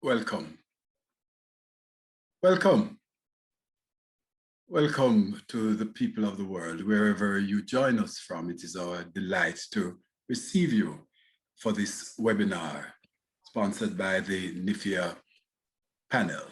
Welcome. Welcome. Welcome to the people of the world, wherever you join us from. It is our delight to receive you for this webinar sponsored by the NIFEA panel.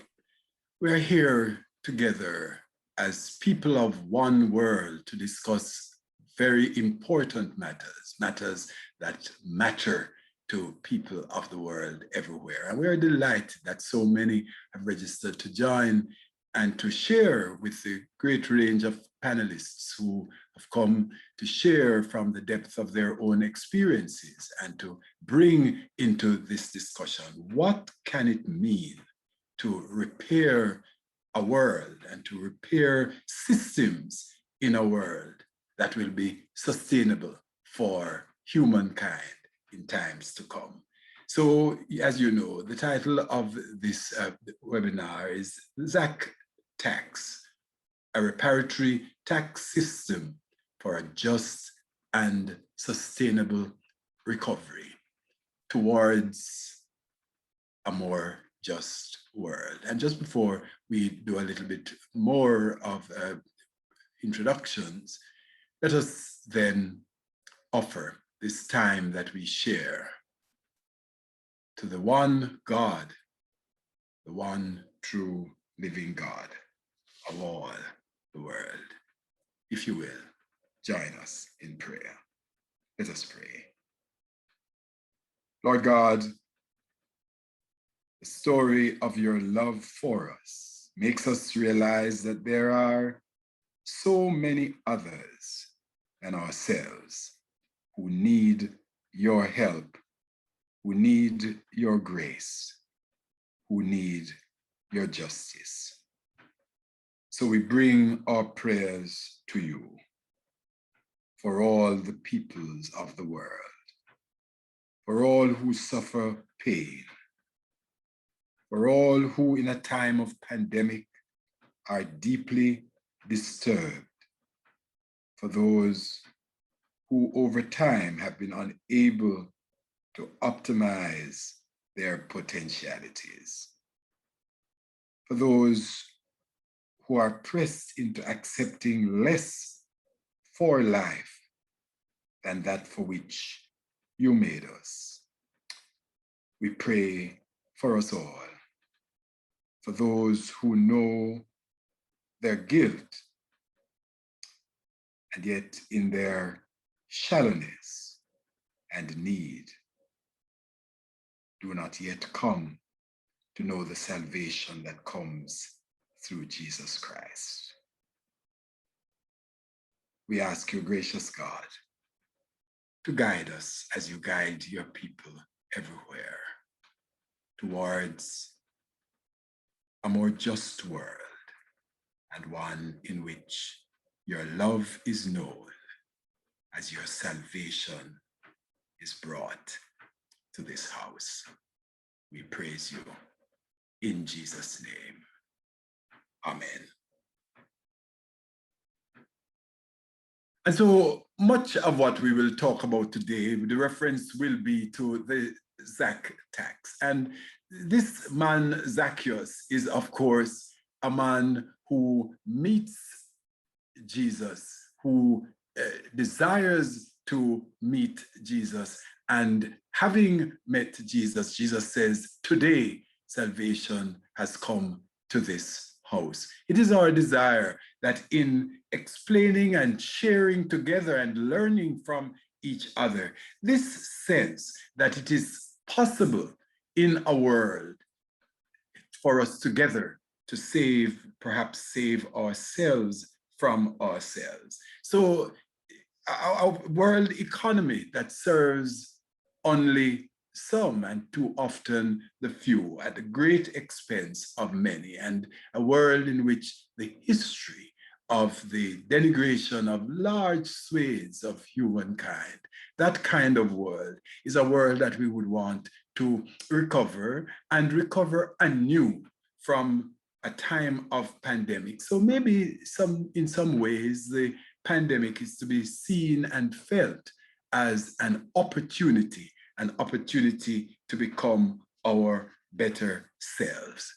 We're here together as people of one world to discuss very important matters, matters that matter to people of the world everywhere. And we're delighted that so many have registered to join and to share with the great range of panelists who have come to share from the depth of their own experiences and to bring into this discussion, what can it mean to repair a world and to repair systems in a world that will be sustainable for humankind in times to come. So, as you know, the title of this webinar is ZacTax, a reparatory tax system for a just and sustainable recovery towards a more just world. And just before we do a little bit more of introductions, let us then offer this time that we share to the one God, the one true living God of all the world. If you will, join us in prayer. Let us pray. Lord God, the story of your love for us makes us realize that there are so many others than ourselves who need your help, who need your grace, who need your justice. So we bring our prayers to you for all the peoples of the world, for all who suffer pain, for all who in a time of pandemic are deeply disturbed, for those who over time have been unable to optimize their potentialities, for those who are pressed into accepting less for life than that for which you made us. We pray for us all, for those who know their guilt, and yet in their shallowness and need do not yet come to know the salvation that comes through Jesus Christ. We ask you, gracious God, to guide us as you guide your people everywhere towards a more just world and one in which your love is known as your salvation is brought to this house. We praise you in Jesus' name. Amen. And so much of what we will talk about today, the reference will be to the ZacTax. And this man, Zacchaeus, is of course a man who meets Jesus, who desires to meet Jesus. And having met Jesus, Jesus says, today salvation has come to this house. It is our desire that in explaining and sharing together and learning from each other, this sense that it is possible in a world for us together to save, perhaps save ourselves from ourselves. So a world economy that serves only some and too often the few at the great expense of many, and a world in which the history of the denigration of large swathes of humankind, that kind of world is a world that we would want to recover and recover anew from a time of pandemic. So maybe in some ways, the pandemic is to be seen and felt as an opportunity to become our better selves.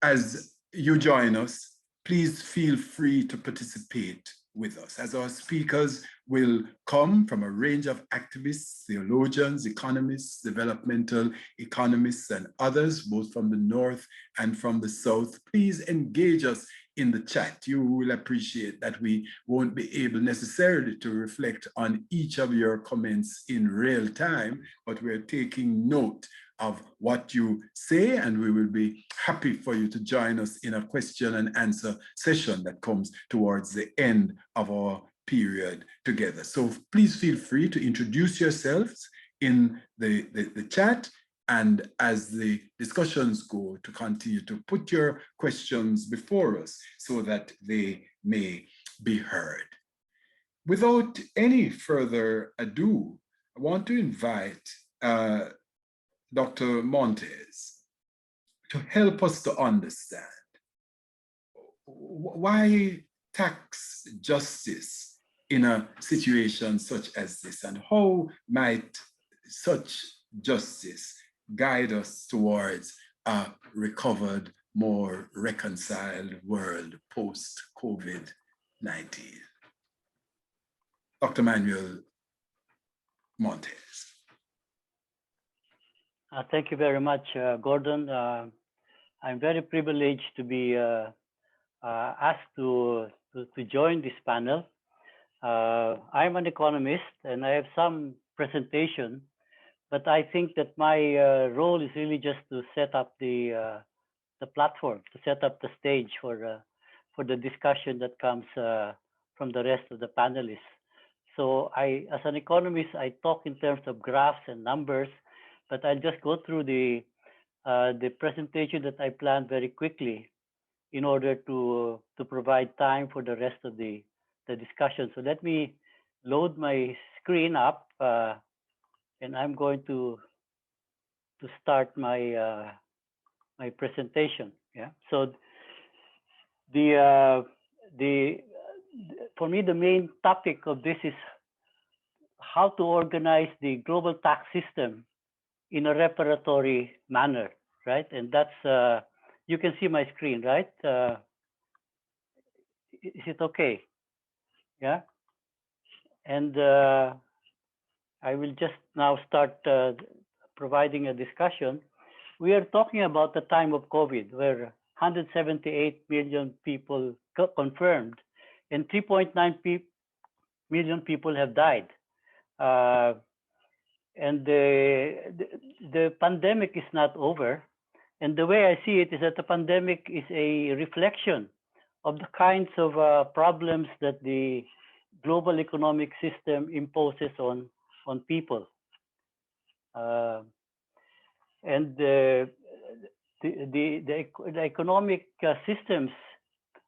As you join us, please feel free to participate with us, as our speakers will come from a range of activists, theologians, economists, developmental economists, and others, both from the North and from the South. Please engage us in the chat. You will appreciate that we won't be able necessarily to reflect on each of your comments in real time, but we're taking note of what you say, and we will be happy for you to join us in a question and answer session that comes towards the end of our period together. So please feel free to introduce yourselves in the chat, and as the discussions go, to continue to put your questions before us so that they may be heard. Without any further ado, I want to invite Dr. Montes to help us to understand why tax justice in a situation such as this, and how might such justice guide us towards a recovered, more reconciled world post-COVID-19. Dr. Manuel Montes. Thank you very much, Gordon. I'm very privileged to be asked to join this panel. I'm an economist and I have some presentation, but I think that my role is really just to set up the platform, to set up the stage for the discussion that comes from the rest of the panelists. So as an economist, I talk in terms of graphs and numbers, but I'll just go through the presentation that I planned very quickly in order to provide time for the rest of the discussion. So let me load my screen up, and I'm going to start my my presentation. Yeah. So for me, the main topic of this is how to organize the global tax system in a reparatory manner, right? And that's, you can see my screen, right? Is it okay? Yeah. And I will just now start providing a discussion. We are talking about the time of COVID, where 178 million people confirmed and 3.9 million people have died. And the pandemic is not over. And the way I see it is that the pandemic is a reflection of the kinds of problems that the global economic system imposes on people. And the economic systems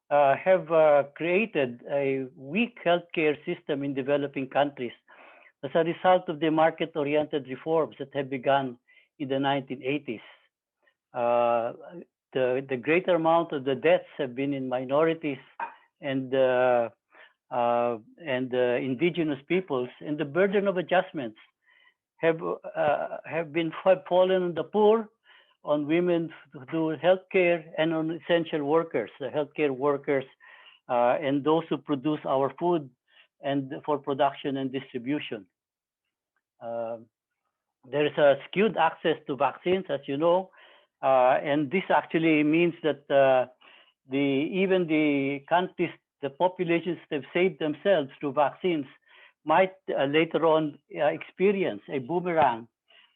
have created a weak healthcare system in developing countries as a result of the market-oriented reforms that have begun in the 1980s. The greater amount of the deaths have been in minorities and indigenous peoples, and the burden of adjustments have fallen on the poor, on women who do healthcare, and on essential workers, the healthcare workers, and those who produce our food and for production and distribution. There is a skewed access to vaccines, as you know, and this actually means that even the countries, the populations that have saved themselves through vaccines might later on experience a boomerang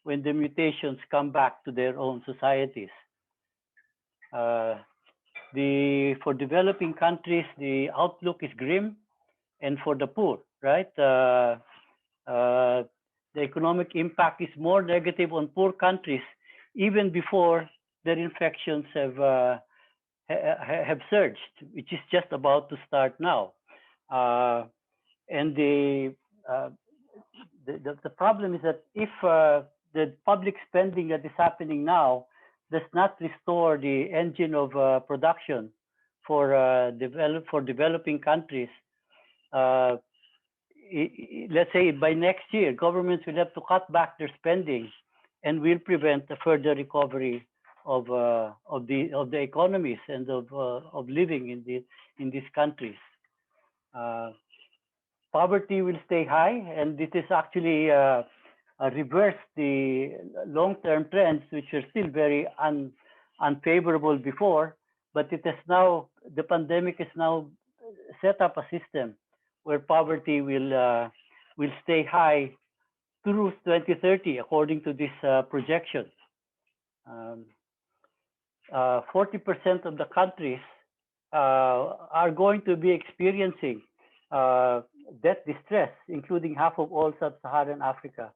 when the mutations come back to their own societies. For developing countries, the outlook is grim, and for the poor, right? The economic impact is more negative on poor countries even before their infections have surged, which is just about to start now. And the problem is that if the public spending that is happening now does not restore the engine of production for developing countries, let's say by next year, governments will have to cut back their spending and will prevent a further recovery the economies and of living in these countries. Poverty will stay high, and this is actually reverse the long-term trends, which are still very unfavorable before, but it has now, the pandemic has now set up a system where poverty will stay high through 2030, according to this projection. 40% of the countries are going to be experiencing debt distress, including half of all sub-Saharan Africa.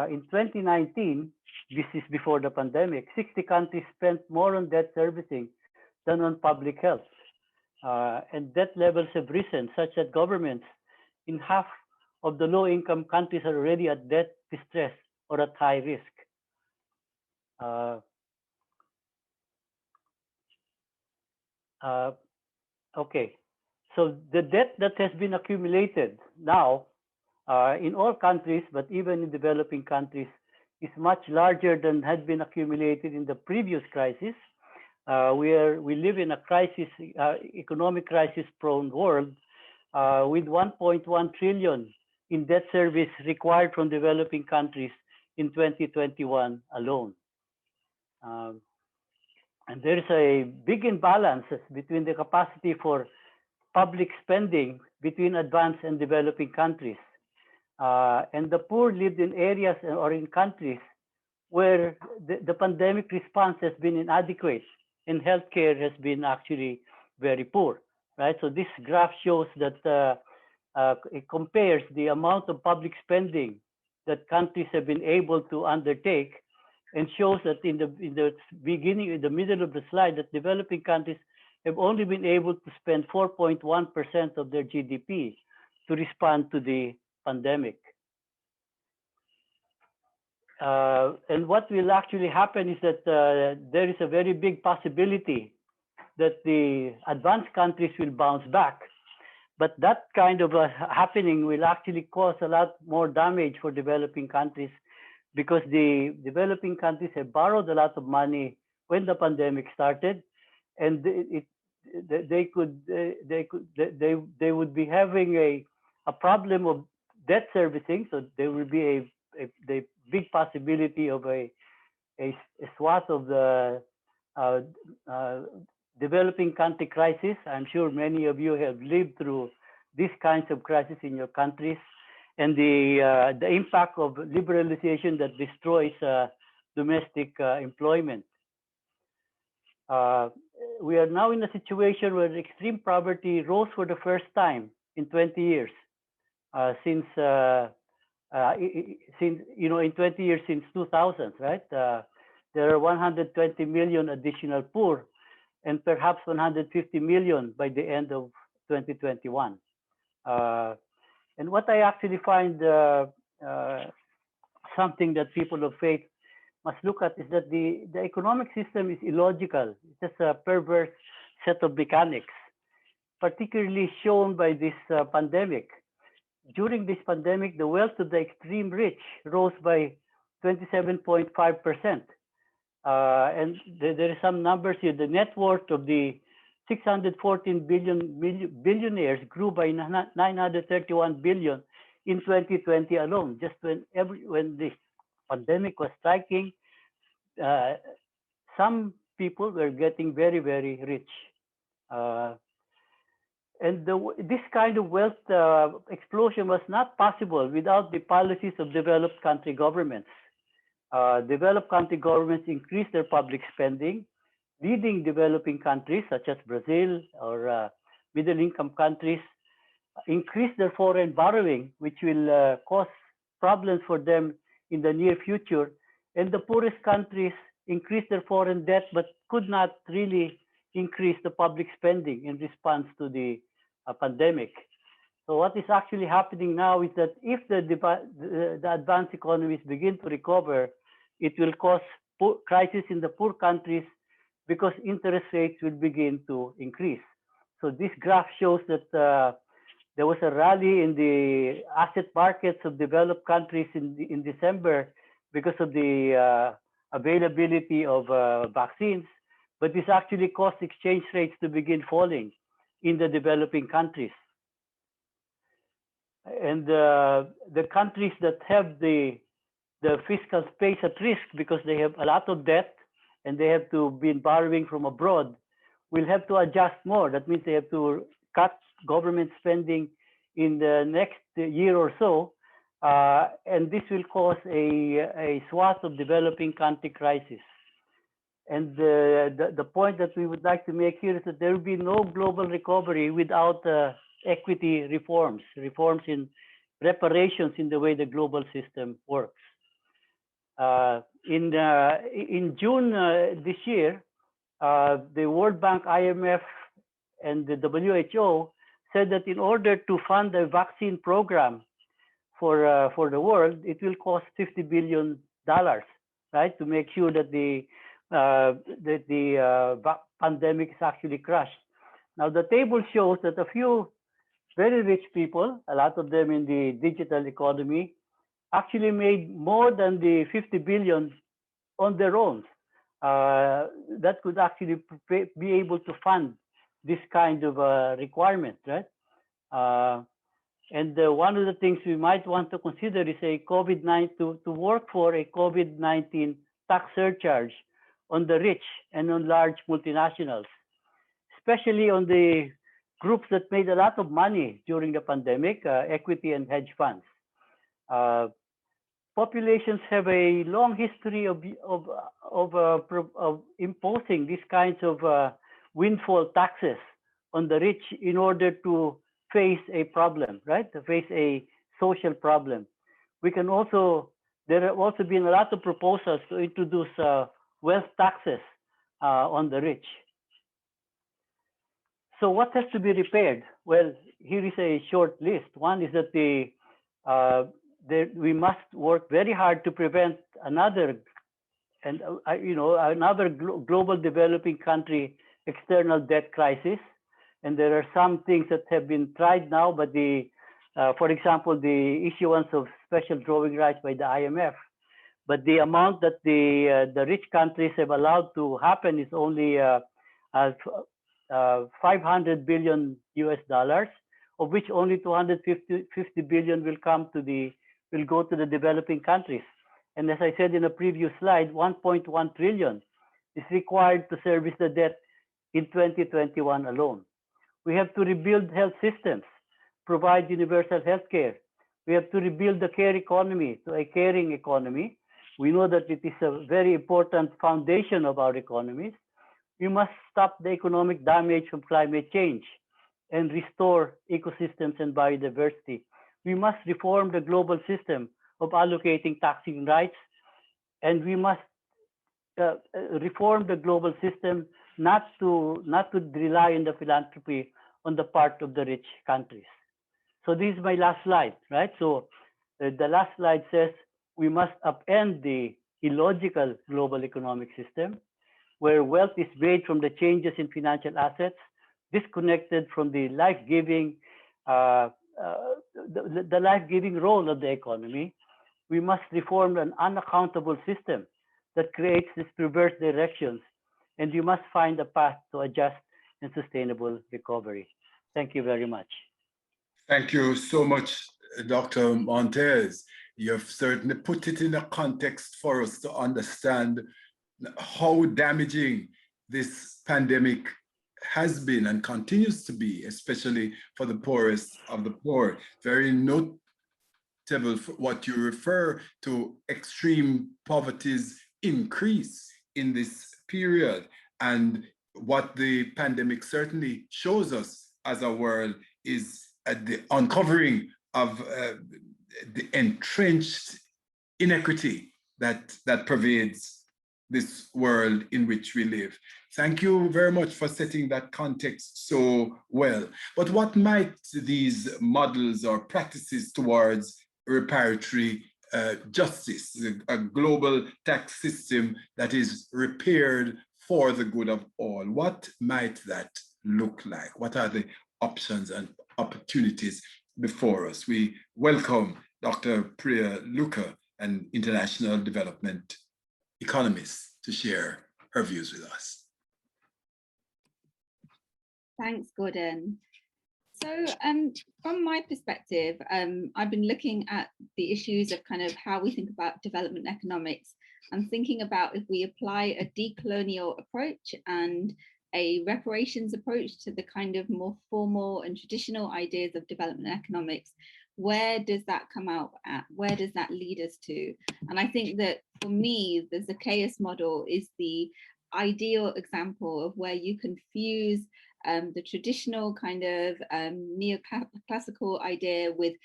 In 2019, this is before the pandemic, 60 countries spent more on debt servicing than on public health. And debt levels have risen, such that governments in half of the low-income countries are already at debt distress or at high risk. Okay, so the debt that has been accumulated now in all countries, but even in developing countries, is much larger than had been accumulated in the previous crisis, where we live in a crisis, economic crisis-prone world, with 1.1 trillion in debt service required from developing countries in 2021 alone. And there is a big imbalance between the capacity for public spending between advanced and developing countries. And the poor lived in areas or in countries where the pandemic response has been inadequate and healthcare has been actually very poor, right? So this graph shows that it compares the amount of public spending that countries have been able to undertake, and shows that in the beginning, in the middle of the slide, that developing countries have only been able to spend 4.1% of their GDP to respond to the pandemic. And what will actually happen is that there is a very big possibility that the advanced countries will bounce back. But that kind of happening will actually cause a lot more damage for developing countries, because the developing countries have borrowed a lot of money when the pandemic started, and they would be having a problem of debt servicing. So there will be a big possibility of a swath of the developing country crisis. I'm sure many of you have lived through these kinds of crises in your countries, and the impact of liberalization that destroys domestic employment. We are now in a situation where extreme poverty rose for the first time in 20 years, since in 20 years since 2000, right? There are 120 million additional poor, and perhaps 150 million by the end of 2021. And what I actually find something that people of faith must look at is that the economic system is illogical. It's just a perverse set of mechanics, particularly shown by this pandemic. During this pandemic, the wealth of the extreme rich rose by 27.5%. And there are some numbers here. The net worth of the 614 billionaires grew by 931 billion in 2020 alone. Just when the pandemic was striking, some people were getting very, very rich. And this kind of wealth explosion was not possible without the policies of developed country governments. Developed country governments increased their public spending. Leading developing countries such as Brazil or middle-income countries increase their foreign borrowing, which will cause problems for them in the near future. And the poorest countries increase their foreign debt, but could not really increase the public spending in response to the pandemic. So what is actually happening now is that if the advanced economies begin to recover, it will cause crisis in the poor countries, because interest rates will begin to increase. So this graph shows that there was a rally in the asset markets of developed countries in December because of the availability of vaccines, but this actually caused exchange rates to begin falling in the developing countries. And the countries that have the fiscal space at risk because they have a lot of debt and they have to be borrowing from abroad will have to adjust more. That means they have to cut government spending in the next year or so, and this will cause a swath of developing country crisis. And the point that we would like to make here is that there will be no global recovery without equity reforms in reparations in the way the global system works. In June this year, the World Bank, IMF, and the WHO said that in order to fund a vaccine program for the world, it will cost $50 billion, right, to make sure that the pandemic is actually crushed. Now, the table shows that a few very rich people, a lot of them in the digital economy, actually made more than the 50 billion on their own. That could actually be able to fund this kind of requirement, right? And one of the things we might want to consider is a COVID-19 to work for a COVID-19 tax surcharge on the rich and on large multinationals, especially on the groups that made a lot of money during the pandemic, equity and hedge funds. Populations have a long history of imposing these kinds of windfall taxes on the rich in order to face a problem, right? To face a social problem. We can also, there have also been a lot of proposals to introduce wealth taxes on the rich. So what has to be repaired? Well, here is a short list. One is that we must work very hard to prevent another global developing country external debt crisis. And there are some things that have been tried now, but for example, the issuance of special drawing rights by the IMF. But the amount that the rich countries have allowed to happen is only 500 billion US dollars, of which only 250 billion will go to the developing countries. And as I said in a previous slide, 1.1 trillion is required to service the debt in 2021 alone. We have to rebuild health systems, provide universal health care. We have to rebuild the care economy to a caring economy. We know that it is a very important foundation of our economies. We must stop the economic damage from climate change and restore ecosystems and biodiversity. We must reform the global system of allocating taxing rights, and we must reform the global system not to rely on the philanthropy on the part of the rich countries. So this is my last slide, right? So the last slide says we must upend the illogical global economic system where wealth is made from the changes in financial assets, disconnected from the life-giving the life-giving role of the economy. We must reform an unaccountable system that creates these perverse directions, and we must find a path to a just and sustainable recovery. Thank you very much. Thank you so much, Dr. Montez. You have certainly put it in a context for us to understand how damaging this pandemic has been and continues to be, especially for the poorest of the poor. Very notable for what you refer to extreme poverty's increase in this period. And what the pandemic certainly shows us as a world is the uncovering of the entrenched inequity that pervades this world in which we live. Thank you very much for setting that context so well. But what might these models or practices towards reparatory justice, a global tax system that is repaired for the good of all, what might that look like? What are the options and opportunities before us? We welcome Dr. Priya Luka, an international development economist to share her views with us. Thanks, Gordon. So from my perspective, I've been looking at the issues of kind of how we think about development economics. I'm thinking about if we apply a decolonial approach and a reparations approach to the kind of more formal and traditional ideas of development economics, where does that come out at? Where does that lead us to? And I think that for me, the ZacTax model is the ideal example of where you can fuse the traditional kind of neoclassical idea with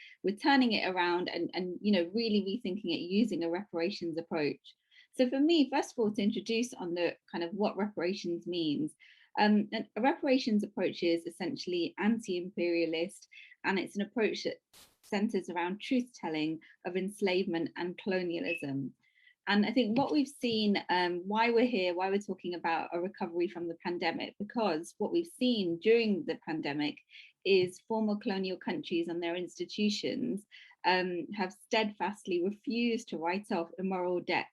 turning it around and really rethinking it using a reparations approach. So for me, first of all, to introduce on the kind of what reparations means, a reparations approach is essentially anti-imperialist, and it's an approach that centers around truth-telling of enslavement and colonialism. And I think what we've seen, why we're here, why we're talking about a recovery from the pandemic, because what we've seen during the pandemic is former colonial countries and their institutions have steadfastly refused to write off immoral debts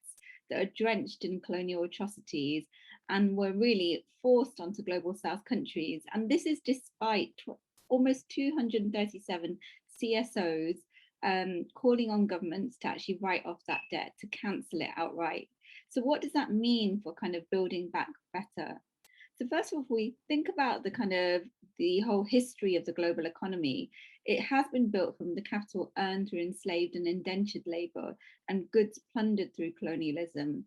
that are drenched in colonial atrocities and were really forced onto global South countries. And this is despite almost 237 CSOs calling on governments to actually write off that debt, to cancel it outright. So what does that mean for kind of building back better? So first of all, if we think about the kind of the whole history of the global economy, it has been built from the capital earned through enslaved and indentured labor and goods plundered through colonialism.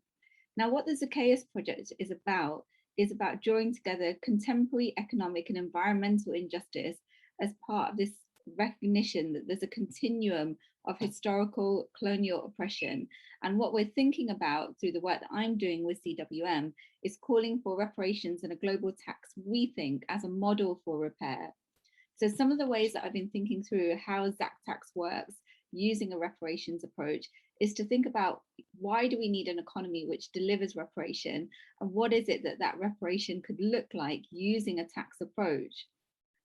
Now, what the ZacTax project is about drawing together contemporary economic and environmental injustice as part of this recognition that there's a continuum of historical colonial oppression. And what we're thinking about through the work that I'm doing with CWM is calling for reparations and a global tax rethink as a model for repair. So some of the ways that I've been thinking through how ZacTax works using a reparations approach is to think about why do we need an economy which delivers reparation, and what is it that that reparation could look like using a tax approach.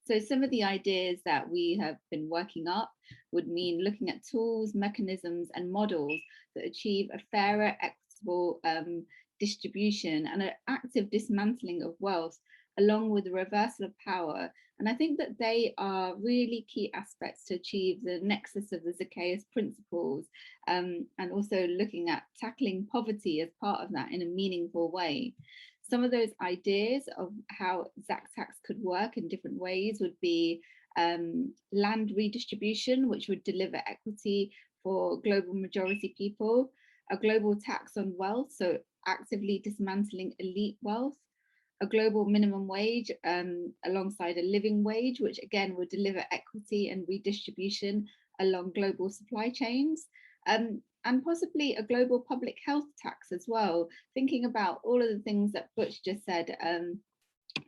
So some of the ideas that we have been working up would mean looking at tools, mechanisms, and models that achieve a fairer, equitable distribution and an active dismantling of wealth, along with the reversal of power. And I think that they are really key aspects to achieve the nexus of the ZacTax principles, and also looking at tackling poverty as part of that in a meaningful way. Some of those ideas of how ZacTax could work in different ways would be land redistribution, which would deliver equity for global majority people, a global tax on wealth, so actively dismantling elite wealth, a global minimum wage alongside a living wage, which again would deliver equity and redistribution along global supply chains. And possibly a global public health tax as well, thinking about all of the things that Butch just said.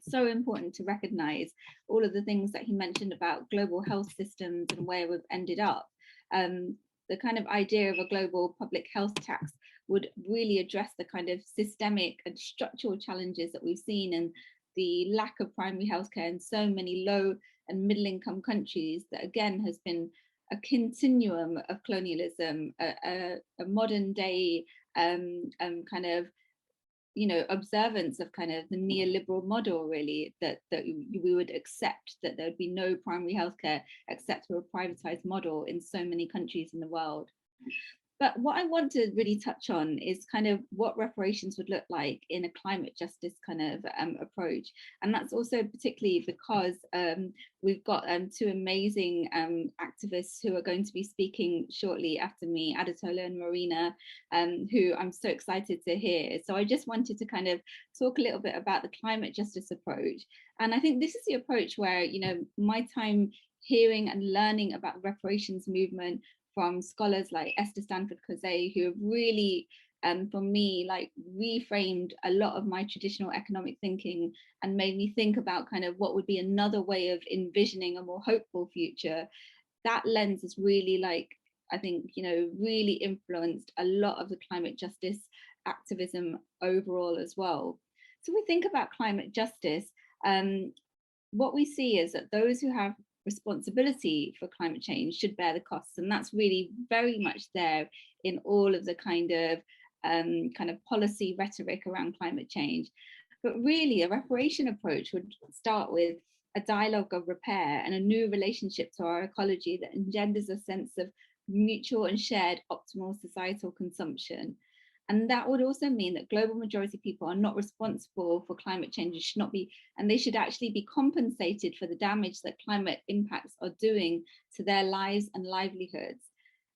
So important to recognize all of the things that he mentioned about global health systems and where we've ended up. The kind of idea of a global public health tax would really address the kind of systemic and structural challenges that we've seen and the lack of primary healthcare in so many low and middle income countries that again has been a continuum of colonialism, a modern day kind of, observance of kind of the neoliberal model, really, that we would accept that there would be no primary healthcare except through a privatized model in so many countries in the world. But what I want to really touch on is kind of what reparations would look like in a climate justice kind of approach. And that's also particularly because we've got two amazing activists who are going to be speaking shortly after me, Adetola and Marina, who I'm so excited to hear. So I just wanted to kind of talk a little bit about the climate justice approach. And I think this is the approach where, my time hearing and learning about the reparations movement from scholars like Esther Stanford-Kozay, who have really, for me, like reframed a lot of my traditional economic thinking and made me think about kind of what would be another way of envisioning a more hopeful future. That lens is really I think, really influenced a lot of the climate justice activism overall as well. So we think about climate justice, what we see is that those who have responsibility for climate change should bear the costs, and that's really very much there in all of the kind of kind of policy rhetoric around climate change. But really, a reparation approach would start with a dialogue of repair and a new relationship to our ecology that engenders a sense of mutual and shared optimal societal consumption. And that would also mean that global majority of people are not responsible for climate change, should not be, and they should actually be compensated for the damage that climate impacts are doing to their lives and livelihoods.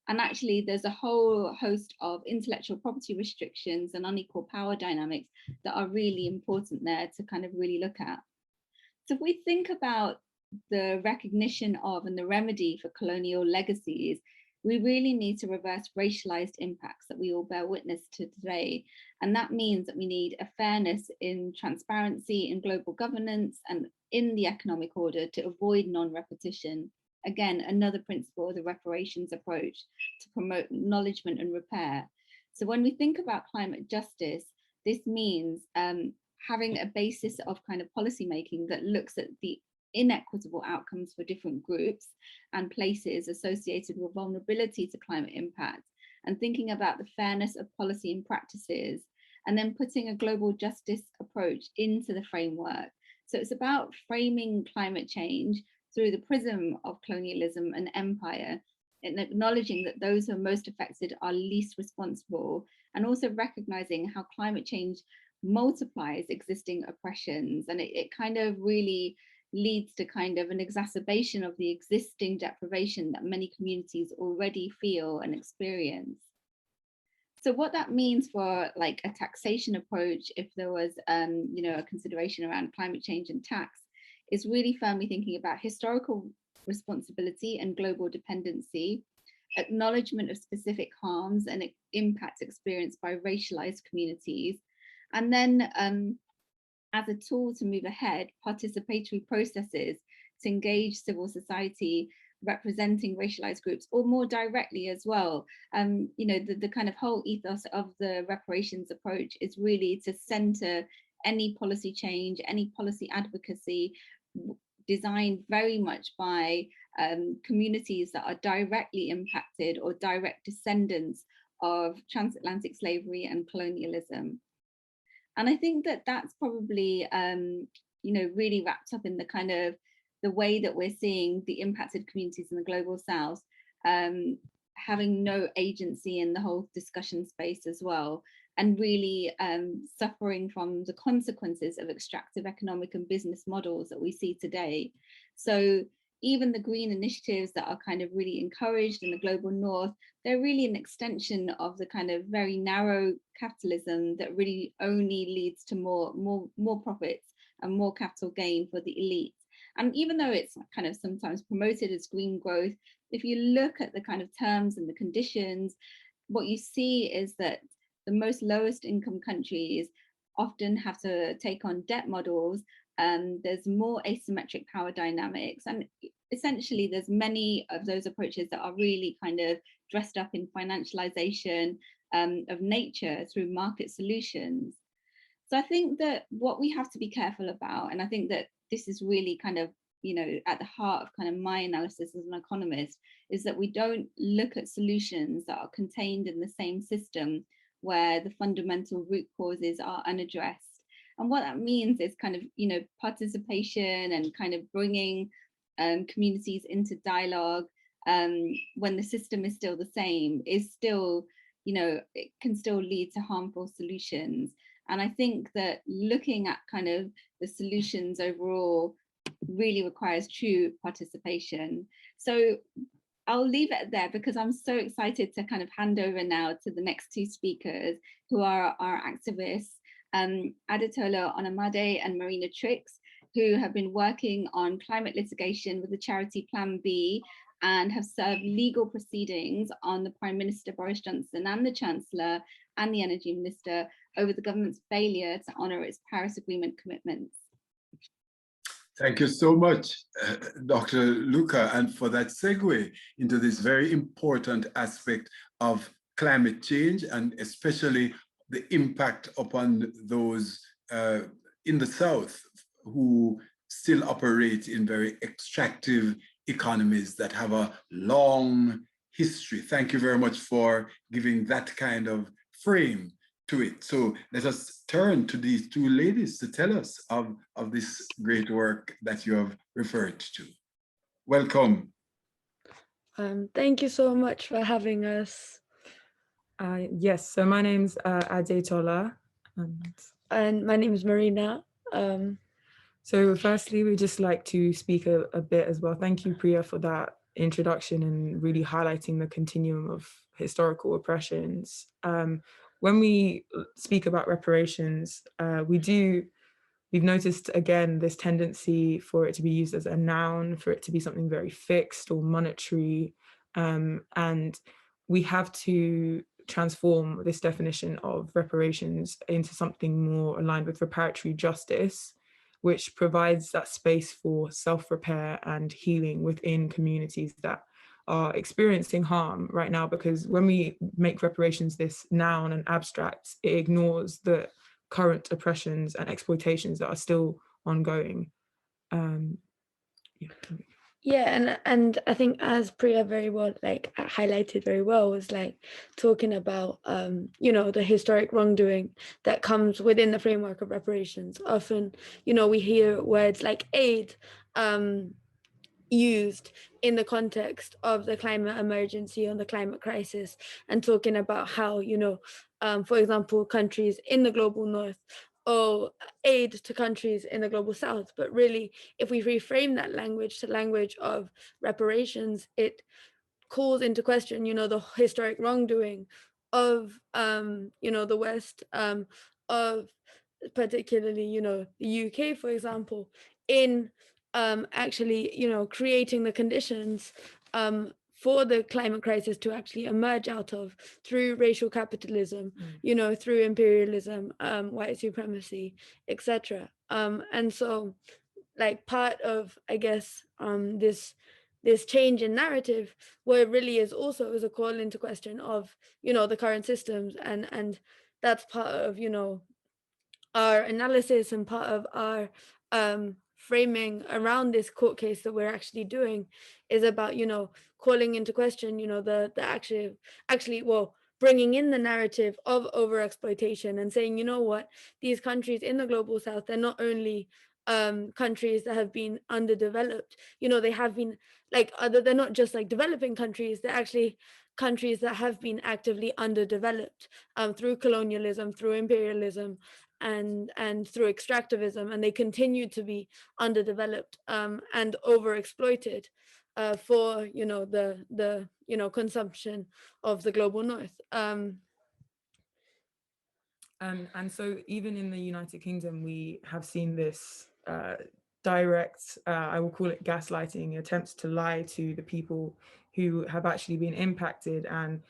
And actually, there's a whole host of intellectual property restrictions and unequal power dynamics that are really important there to kind of really look at. So if we think about the recognition of and the remedy for colonial legacies, we really need to reverse racialized impacts that we all bear witness to today. And that means that we need a fairness in transparency in global governance and in the economic order to avoid non-repetition. Again, another principle of the reparations approach to promote acknowledgement and repair. So when we think about climate justice, this means having a basis of kind of policymaking that looks at the inequitable outcomes for different groups and places associated with vulnerability to climate impact, and thinking about the fairness of policy and practices, and then putting a global justice approach into the framework. So it's about framing climate change through the prism of colonialism and empire, and acknowledging that those who are most affected are least responsible, and also recognizing how climate change multiplies existing oppressions. And it kind of really leads to kind of an exacerbation of the existing deprivation that many communities already feel and experience. So what that means for like a taxation approach, if there was you know, a consideration around climate change and tax, is really firmly thinking about historical responsibility and global dependency, acknowledgement of specific harms and impacts experienced by racialized communities, and then as a tool to move ahead, participatory processes to engage civil society representing racialized groups, or more directly as well. You know, the kind of whole ethos of the reparations approach is really to center any policy change, any policy advocacy designed very much by communities that are directly impacted or direct descendants of transatlantic slavery and colonialism. And I think that that's probably, you know, really wrapped up in the kind of the way that we're seeing the impacted communities in the global south having no agency in the whole discussion space as well, and really suffering from the consequences of extractive economic and business models that we see today. So even the green initiatives that are kind of really encouraged in the global north, they're really an extension of the kind of very narrow capitalism that really only leads to more profits and more capital gain for the elite. And even though it's kind of sometimes promoted as green growth, if you look at the kind of terms and the conditions, what you see is that the most lowest income countries often have to take on debt models. There's more asymmetric power dynamics, and essentially there's many of those approaches that are really kind of dressed up in financialization of nature through market solutions. So I think that what we have to be careful about, and I think that this is really kind of, you know, at the heart of kind of my analysis as an economist, is that we don't look at solutions that are contained in the same system where the fundamental root causes are unaddressed. And what that means is kind of, you know, participation and kind of bringing communities into dialogue when the system is still the same is still, you know, it can still lead to harmful solutions. And I think that looking at kind of the solutions overall really requires true participation. So I'll leave it there because I'm so excited to kind of hand over now to the next two speakers who are our activists, Adetola Onamade and Marina Trix, who have been working on climate litigation with the charity Plan B and have served legal proceedings on the Prime Minister Boris Johnson and the Chancellor and the Energy Minister over the government's failure to honour its Paris Agreement commitments. Thank you so much, Dr. Luca, and for that segue into this very important aspect of climate change, and especially the impact upon those in the South who still operate in very extractive economies that have a long history. Thank you very much for giving that kind of frame to it. So let us turn to these two ladies to tell us of this great work that you have referred to. Welcome. Thank you so much for having us. Yes, so my name's Adetola. And my name is Marina. So firstly, we'd just like to speak a bit as well. Thank you, Priya, for that introduction and really highlighting the continuum of historical oppressions. When we speak about reparations, we've noticed again this tendency for it to be used as a noun, for it to be something very fixed or monetary, and we have to transform this definition of reparations into something more aligned with reparatory justice, which provides that space for self-repair and healing within communities that are experiencing harm right now. Because when we make reparations this noun and abstract, it ignores the current oppressions and exploitations that are still ongoing. Yeah, and I think as Priya very well highlighted very well was talking about the historic wrongdoing that comes within the framework of reparations. Often, we hear words like aid used in the context of the climate emergency or the climate crisis, and talking about how for example, countries in the global north owe aid to countries in the global south. But really, if we reframe that language to language of reparations, it calls into question the historic wrongdoing of the West, of particularly the UK, for example, in actually creating the conditions for the climate crisis to actually emerge out of, through racial capitalism, through imperialism, white supremacy, etc. And so part of, I guess, this change in narrative, where it really is also is a call into question of the current systems, and that's part of our analysis and part of our framing around this court case that we're actually doing, is about calling into question the actually bringing in the narrative of overexploitation and saying, what, these countries in the global south, they're not only countries that have been underdeveloped, they have been they're not just developing countries, they're actually countries that have been actively underdeveloped through colonialism, through imperialism, and through extractivism, and they continue to be underdeveloped and overexploited for the consumption of the global north. And so even in the United Kingdom, we have seen this direct, I will call it gaslighting, attempts to lie to the people who have actually been impacted. And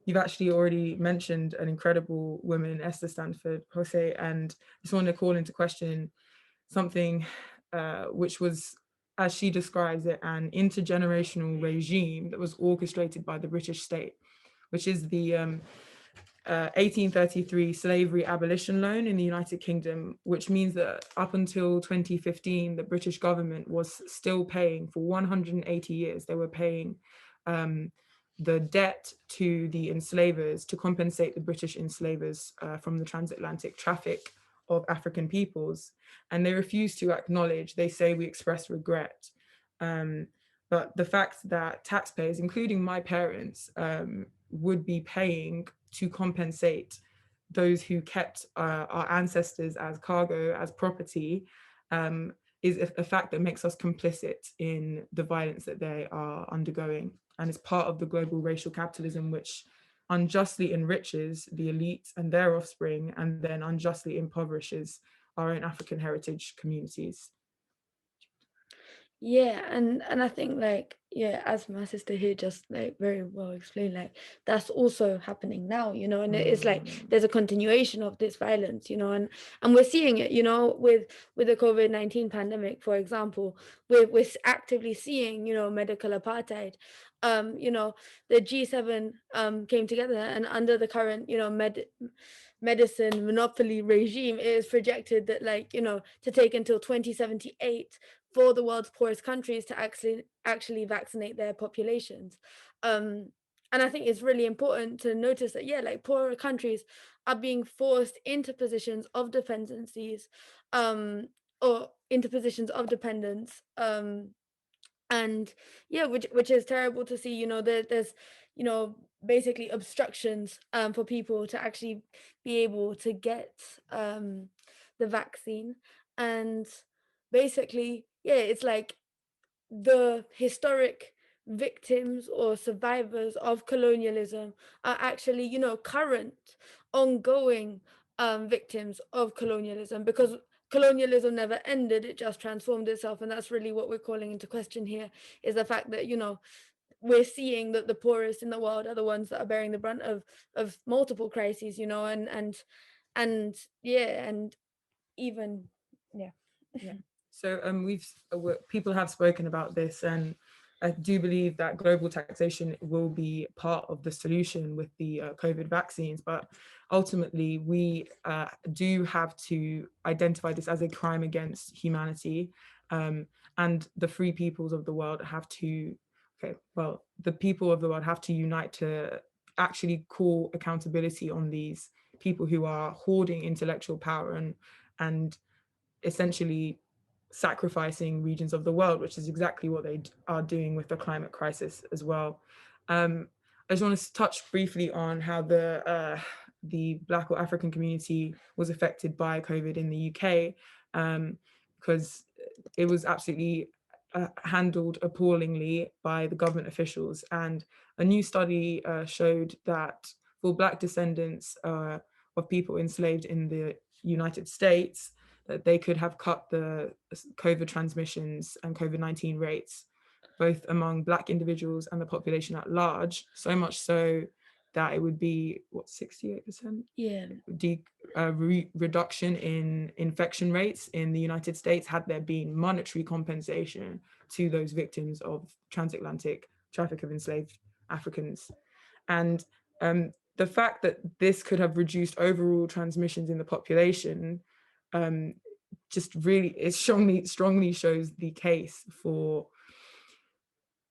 you've actually already mentioned an incredible woman, Esther Stanford Jose, and I just want to call into question something which was, as she describes it, an intergenerational regime that was orchestrated by the British state, which is the 1833 slavery abolition loan in the United Kingdom, which means that up until 2015, the British government was still paying for 180 years. They were paying the debt to the enslavers to compensate the British enslavers from the transatlantic traffic of African peoples. And they refuse to acknowledge, they say we express regret. But the fact that taxpayers, including my parents, would be paying to compensate those who kept our ancestors as cargo, as property, is a fact that makes us complicit in the violence that they are undergoing. And it's part of the global racial capitalism, which unjustly enriches the elite and their offspring, and then unjustly impoverishes our own African heritage communities. Yeah, and I think as my sister here just very well explained, that's also happening now, and it's there's a continuation of this violence, and we're seeing it, with the COVID-19 pandemic, for example. We're actively seeing, medical apartheid. The G7 came together, and under the current, medicine monopoly regime, it is projected that to take until 2078 for the world's poorest countries to actually vaccinate their populations. And And I think it's really important to notice that, yeah, like poorer countries are being forced into positions of dependencies, or into positions of dependence. And yeah, which is terrible to see. There's basically obstructions for people to actually be able to get the vaccine. And basically, yeah, it's like the historic victims or survivors of colonialism are actually, current, ongoing victims of colonialism, because colonialism never ended, it just transformed itself. And that's really what we're calling into question here, is the fact that, we're seeing that the poorest in the world are the ones that are bearing the brunt of multiple crises, and yeah, and even, yeah. So people have spoken about this, and I do believe that global taxation will be part of the solution with the COVID vaccines. But ultimately, we do have to identify this as a crime against humanity, and the free peoples of the world have to. The people of the world have to unite to actually call accountability on these people who are hoarding intellectual power and essentially sacrificing regions of the world, which is exactly what they are doing with the climate crisis as well. I just want to touch briefly on how the Black or African community was affected by COVID in the UK, because it was absolutely handled appallingly by the government officials. And a new study showed that for Black descendants of people enslaved in the United States, that they could have cut the COVID transmissions and COVID-19 rates, both among Black individuals and the population at large, so much so that it would be, 68%? Yeah. Reduction in infection rates in the United States had there been monetary compensation to those victims of transatlantic traffic of enslaved Africans. And the fact that this could have reduced overall transmissions in the population just really, it strongly shows the case for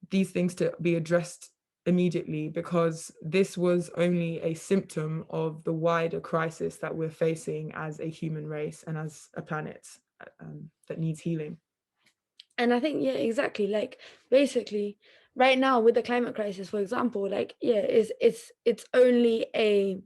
these things to be addressed immediately, because this was only a symptom of the wider crisis that we're facing as a human race and as a planet that needs healing. And I think, yeah, exactly. Like, basically, right now with the climate crisis, for example, like, yeah, it's only a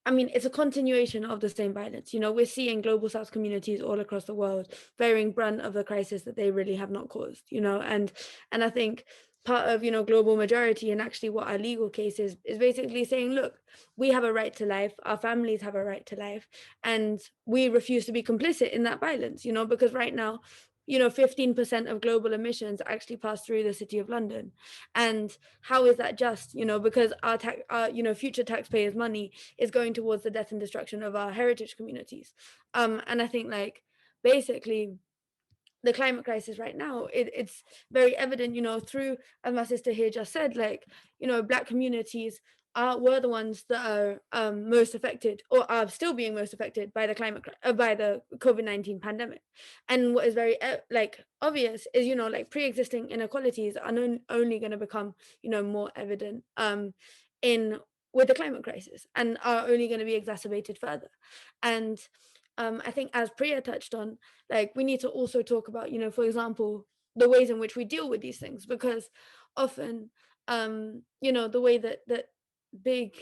it's a continuation of the same violence. We're seeing global South communities all across the world bearing brunt of the crisis that they really have not caused, and I think part of, global majority, and actually what our legal case is basically saying, look, we have a right to life, our families have a right to life, and we refuse to be complicit in that violence, because right now, 15% of global emissions actually pass through the City of London. And how is that just? Because our future taxpayers' money is going towards the death and destruction of our heritage communities. And I think, like, basically, the climate crisis right now, it's very evident, through, as my sister here just said, like, Black communities were the ones that are most affected, or are still being most affected by the by the COVID-19 pandemic. And what is very obvious is, like, pre-existing inequalities are only going to become, more evident with the climate crisis, and are only going to be exacerbated further. And I think, as Priya touched on, like, we need to also talk about, for example, the ways in which we deal with these things, because often, the way that big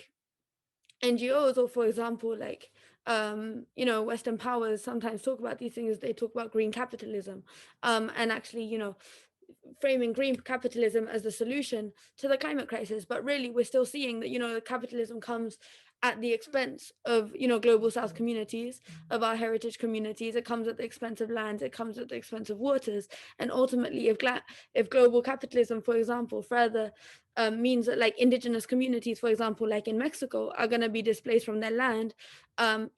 NGOs, or, for example, like, Western powers sometimes talk about these things, they talk about green capitalism, and actually, framing green capitalism as the solution to the climate crisis. But really, we're still seeing that, capitalism comes at the expense of, global South communities, of our heritage communities. It comes at the expense of lands, it comes at the expense of waters. And ultimately, if global capitalism, for example, further means that, like, indigenous communities, for example, like in Mexico, are going to be displaced from their land,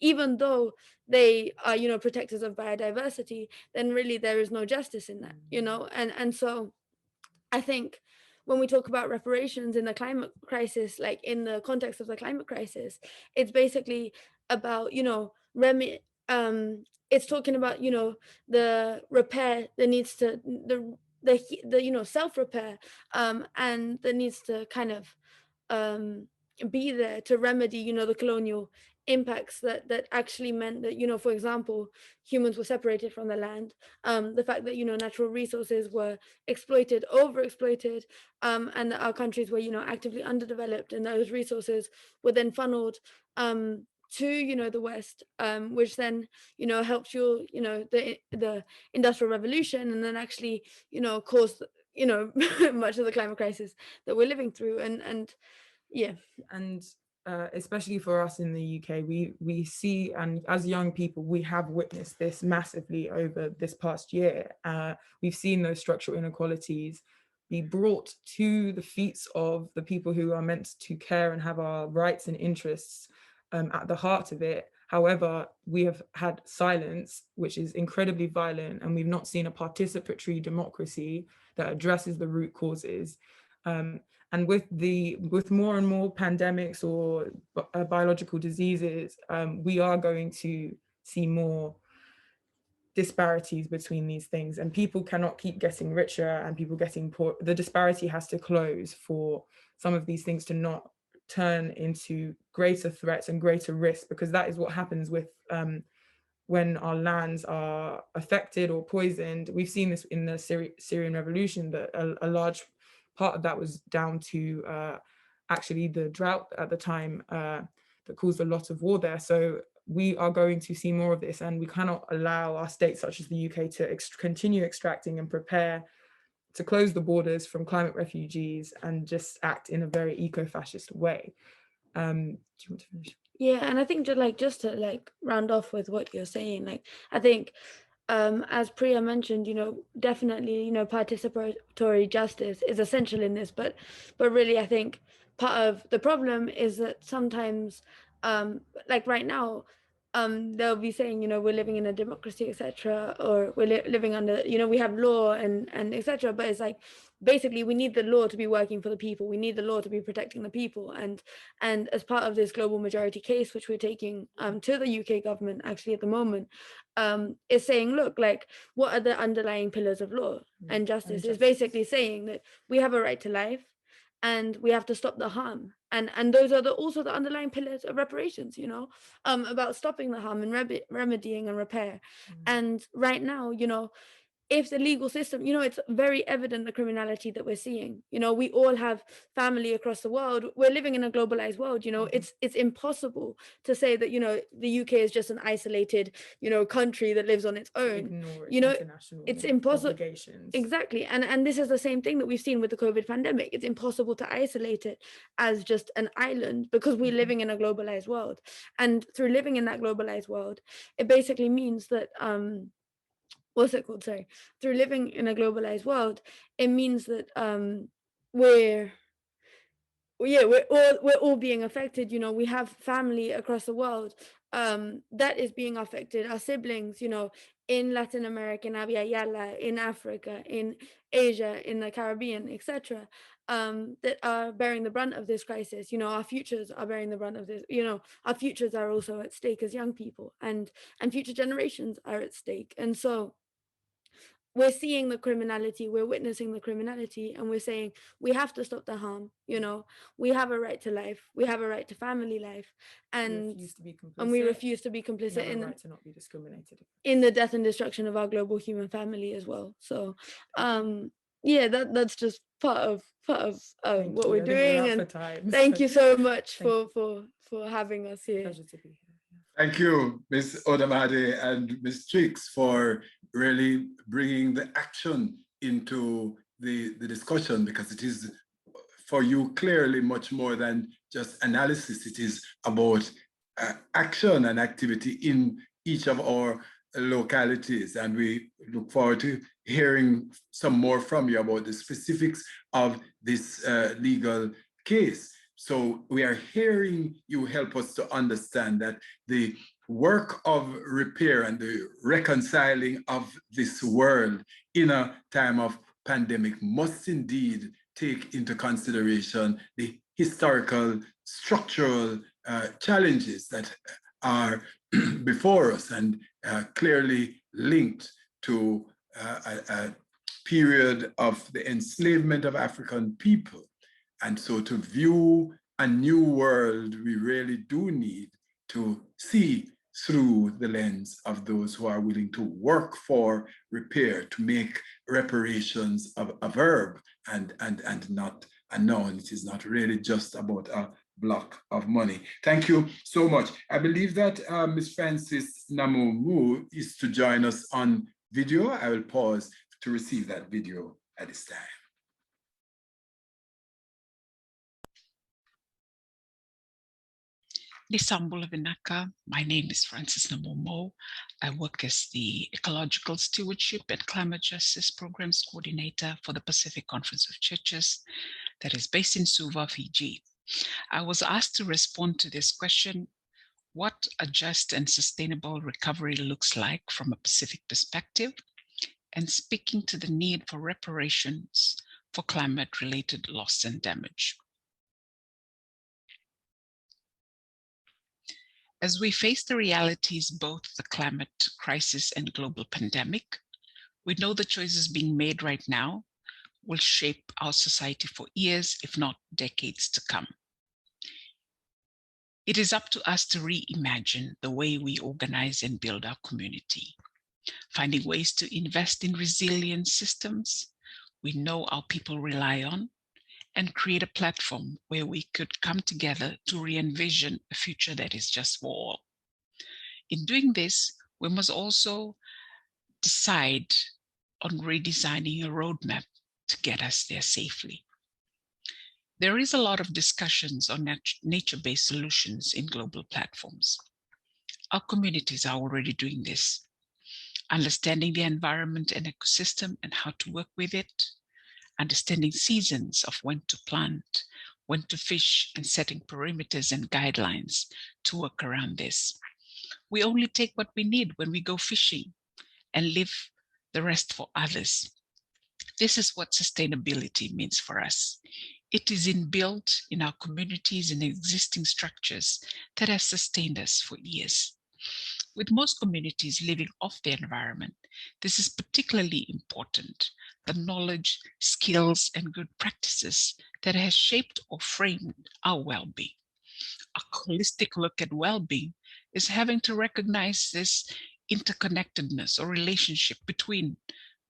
even though they are, protectors of biodiversity, then really there is no justice in that, and so I think when we talk about reparations in the climate crisis, like in the context of the climate crisis, it's basically about, it's talking about, the repair that needs to, the self-repair, and that needs to kind of be there to remedy the colonial impacts that actually meant that for example, humans were separated from the land, the fact that natural resources were overexploited, and that our countries were actively underdeveloped, and those resources were then funneled to the West, which then helped fuel the Industrial Revolution, and then actually caused much of the climate crisis that we're living through. And yeah. And especially for us in the UK, we see, and as young people, we have witnessed this massively over this past year. We've seen those structural inequalities be brought to the feet of the people who are meant to care and have our rights and interests at the heart of it. However, we have had silence, which is incredibly violent, and we've not seen a participatory democracy that addresses the root causes. And with more and more pandemics or biological diseases, we are going to see more disparities between these things, and people cannot keep getting richer and people getting poor. The disparity has to close for some of these things to not turn into greater threats and greater risks, because that is what happens with when our lands are affected or poisoned. We've seen this in the Syrian revolution, that a large part of that was down to actually the drought at the time that caused a lot of war there. So we are going to see more of this, and we cannot allow our states such as the UK to continue extracting and prepare to close the borders from climate refugees and just act in a very eco-fascist way. Do you want to finish? Yeah, and I think just to round off with what you're saying, I think as Priya mentioned, definitely, participatory justice is essential in this, but really I think part of the problem is that sometimes, right now, they'll be saying, we're living in a democracy, etc., or we're living under, we have law and etc., but it's basically we need the law to be working for the people. We need the law to be protecting the people, and as part of this global majority case, which we're taking to the UK government actually at the moment, is saying, look, what are the underlying pillars of law and justice? Is basically saying that we have a right to life, and we have to stop the harm, and those are also the underlying pillars of reparations, about stopping the harm and remedying and repair. And right now, if the legal system, it's very evident the criminality that we're seeing. We all have family across the world. We're living in a globalized world. It's impossible to say that the UK is just an isolated country that lives on its own. It's impossible. Exactly, and this is the same thing that we've seen with the COVID pandemic. It's impossible to isolate it as just an island, because we're living in a globalized world, and through living in that globalized world, it basically means that through living in a globalized world, it means that we're all being affected. We have family across the world that is being affected. Our siblings, in Latin America, in Abya Yala, in Africa, in Asia, in the Caribbean, etc., that are bearing the brunt of this crisis. Our futures are bearing the brunt of this. Our futures are also at stake as young people, and future generations are at stake. And so we're seeing the criminality, we're witnessing the criminality, and we're saying we have to stop the harm. We have a right to life, we have a right to family life, and we refuse to be complicit in right to not be discriminated in the death and destruction of our global human family as well. So yeah, that's just part of what we're doing. And thank you so much for having us here. Pleasure to be here. Thank you, Ms. Odamade and Ms. Trix, for really bringing the action into the discussion, because it is for you clearly much more than just analysis. It is about action and activity in each of our localities. And we look forward to hearing some more from you about the specifics of this legal case. So we are hearing you help us to understand that the work of repair and the reconciling of this world in a time of pandemic must indeed take into consideration the historical, structural challenges that are before us, and clearly linked to period of the enslavement of African people. And so to view a new world, we really do need to see through the lens of those who are willing to work for repair, to make reparations a verb and not a noun. It is not really just about a block of money. Thank you so much. I believe that Ms. Frances Namumu is to join us on video. I will pause to receive that video at this time. Nisambula Vinaka. My name is Frances Namumu. I work as the Ecological Stewardship and Climate Justice Programs Coordinator for the Pacific Conference of Churches that is based in Suva, Fiji. I was asked to respond to this question, what a just and sustainable recovery looks like from a Pacific perspective, and speaking to the need for reparations for climate-related loss and damage. As we face the realities both of the climate crisis and global pandemic, we know the choices being made right now will shape our society for years, if not decades to come. It is up to us to reimagine the way we organize and build our community, finding ways to invest in resilient systems we know our people rely on, and create a platform where we could come together to re-envision a future that is just for all. In doing this, we must also decide on redesigning a roadmap to get us there safely. There is a lot of discussions on nature-based solutions in global platforms. Our communities are already doing this, understanding the environment and ecosystem and how to work with it, understanding seasons of when to plant, when to fish, and setting perimeters and guidelines to work around this. We only take what we need when we go fishing and leave the rest for others. This is what sustainability means for us. It is inbuilt in our communities and existing structures that have sustained us for years. With most communities living off their environment, this is particularly important, the knowledge, skills, and good practices that has shaped or framed our well-being. A holistic look at well-being is having to recognize this interconnectedness or relationship between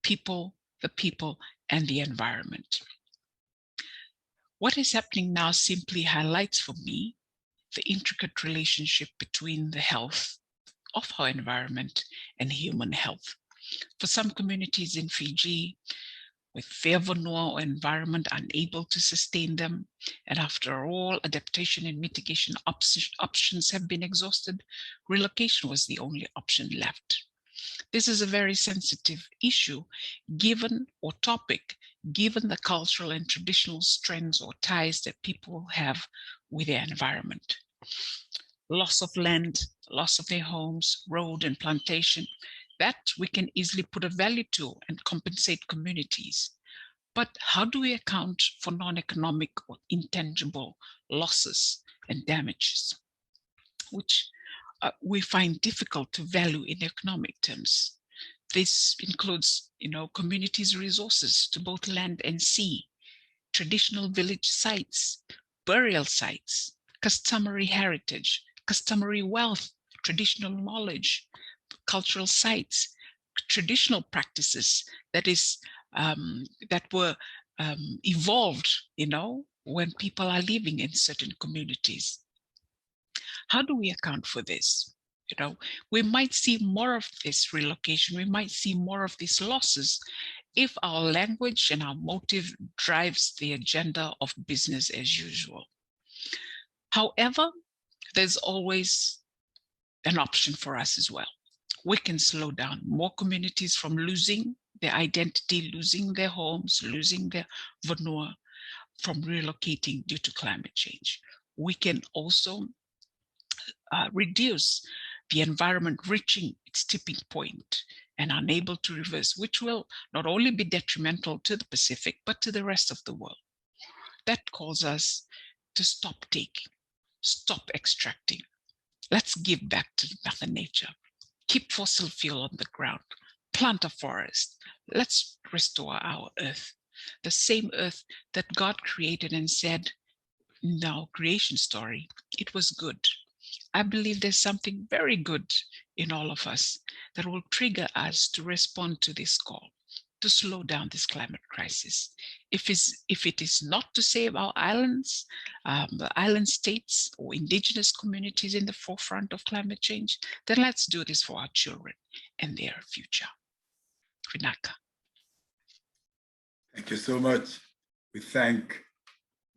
people, the people, and the environment. What is happening now simply highlights for me the intricate relationship between the health of our environment and human health. For some communities in Fiji, with their vulnerable environment unable to sustain them, and after all adaptation and mitigation options have been exhausted, relocation was the only option left. This is a very sensitive issue given the cultural and traditional strengths or ties that people have with their environment. Loss of land, loss of their homes, road and plantation, that we can easily put a value to and compensate communities. But how do we account for non-economic or intangible losses and damages, which we find difficult to value in economic terms? This includes, communities' resources to both land and sea, traditional village sites, burial sites, customary heritage, customary wealth, traditional knowledge, cultural sites, traditional practices that were evolved, when people are living in certain communities. How do we account for this? We might see more of this relocation, we might see more of these losses if our language and our motive drives the agenda of business as usual. However, there's always an option for us as well. We can slow down more communities from losing their identity, losing their homes, losing their vanua, from relocating due to climate change. We can also reduce the environment reaching its tipping point and unable to reverse, which will not only be detrimental to the Pacific, but to the rest of the world. That calls us to stop taking, stop extracting. Let's give back to Mother Nature. Keep fossil fuel on the ground. plant a forest. Let's restore our earth, the same earth that God created and said in our creation story, it was good. I believe there's something very good in all of us that will trigger us to respond to this call, to slow down this climate crisis. If it is not to save our islands, the island states or indigenous communities in the forefront of climate change, then let's do this for our children and their future. Vinaka. Thank you so much. We thank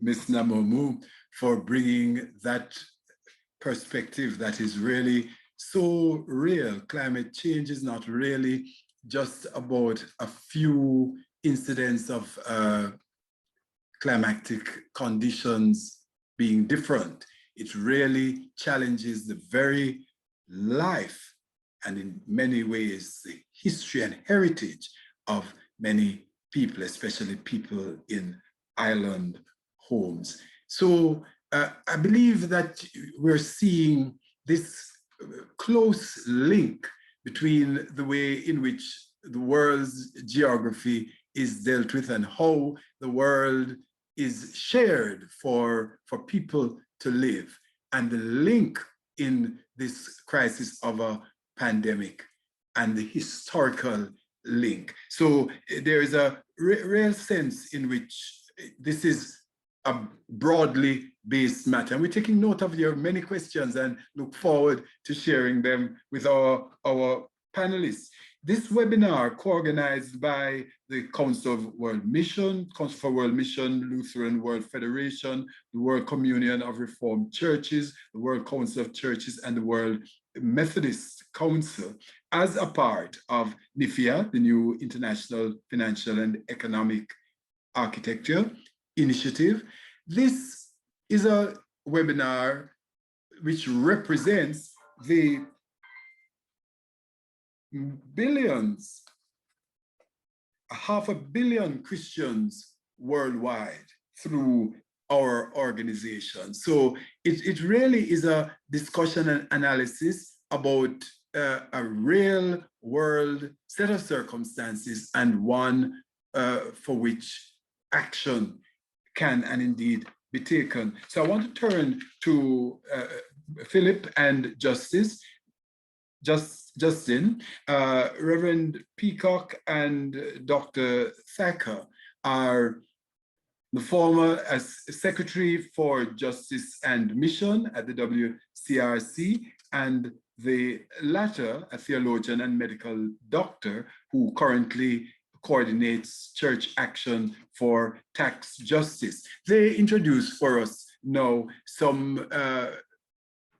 Ms. Namomu for bringing that perspective that is really so real. Climate change is not really just about a few incidents of climatic conditions being different. It really challenges the very life and in many ways the history and heritage of many people, especially people in island homes. So I believe that we're seeing this close link between the way in which the world's geography is dealt with and how the world is shared for people to live, and the link in this crisis of a pandemic and the historical link. So there is a real sense in which this is a broadly based matter. And we're taking note of your many questions and look forward to sharing them with our panelists. This webinar, co-organized by the Council of World Mission, Council for World Mission, Lutheran World Federation, the World Communion of Reformed Churches, the World Council of Churches, and the World Methodist Council, as a part of NIFEA, the new International Financial and Economic Architecture Initiative. This is a webinar which represents the billions, 500 million Christians worldwide through our organization. So it really is a discussion and analysis about a real world set of circumstances, and one for which action can and indeed be taken. So I want to turn to Philip and Justin. Reverend Peacock and Dr. Thacker are the former as Secretary for Justice and Mission at the WCRC, and the latter a theologian and medical doctor who currently coordinates church action for tax justice. They introduce for us now some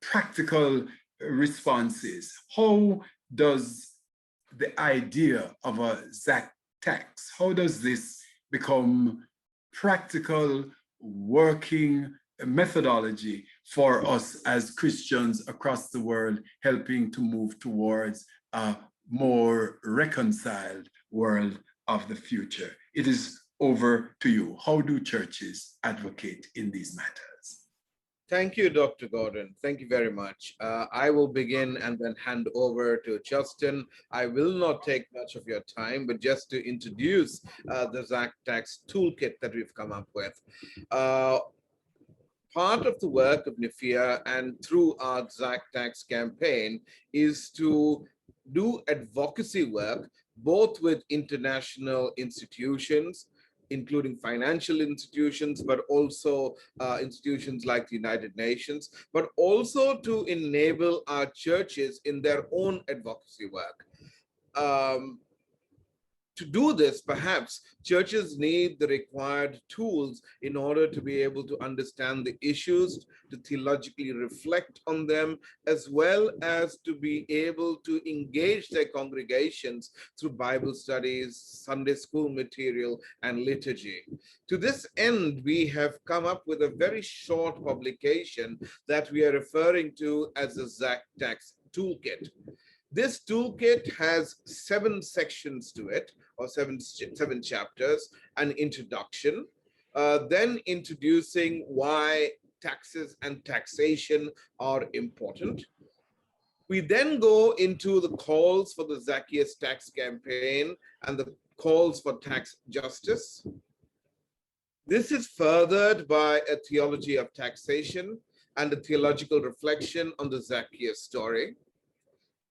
practical responses. How does the idea of a ZacTax, how does this become practical working methodology for us as Christians across the world, helping to move towards a more reconciled world of the future? It is over to you. How do churches advocate in these matters? Thank you, Dr. Gordon. Thank you very much. I will begin and then hand over to Justin. I will not take much of your time, but just to introduce the ZacTax toolkit that we've come up with. Part of the work of NIFEA and through our ZacTax campaign is to do advocacy work, both with international institutions, including financial institutions, but also institutions like the United Nations, but also to enable our churches in their own advocacy work. To do this, perhaps churches need the required tools in order to be able to understand the issues, to theologically reflect on them, as well as to be able to engage their congregations through Bible studies, Sunday school material, and liturgy. To this end, we have come up with a very short publication that we are referring to as the ZacTax Toolkit. This toolkit has 7 sections to it, or seven chapters: an introduction, then introducing why taxes and taxation are important, We then go into the calls for the Zacchaeus tax campaign and the calls for tax justice. This is furthered by a theology of taxation and a theological reflection on the Zacchaeus story.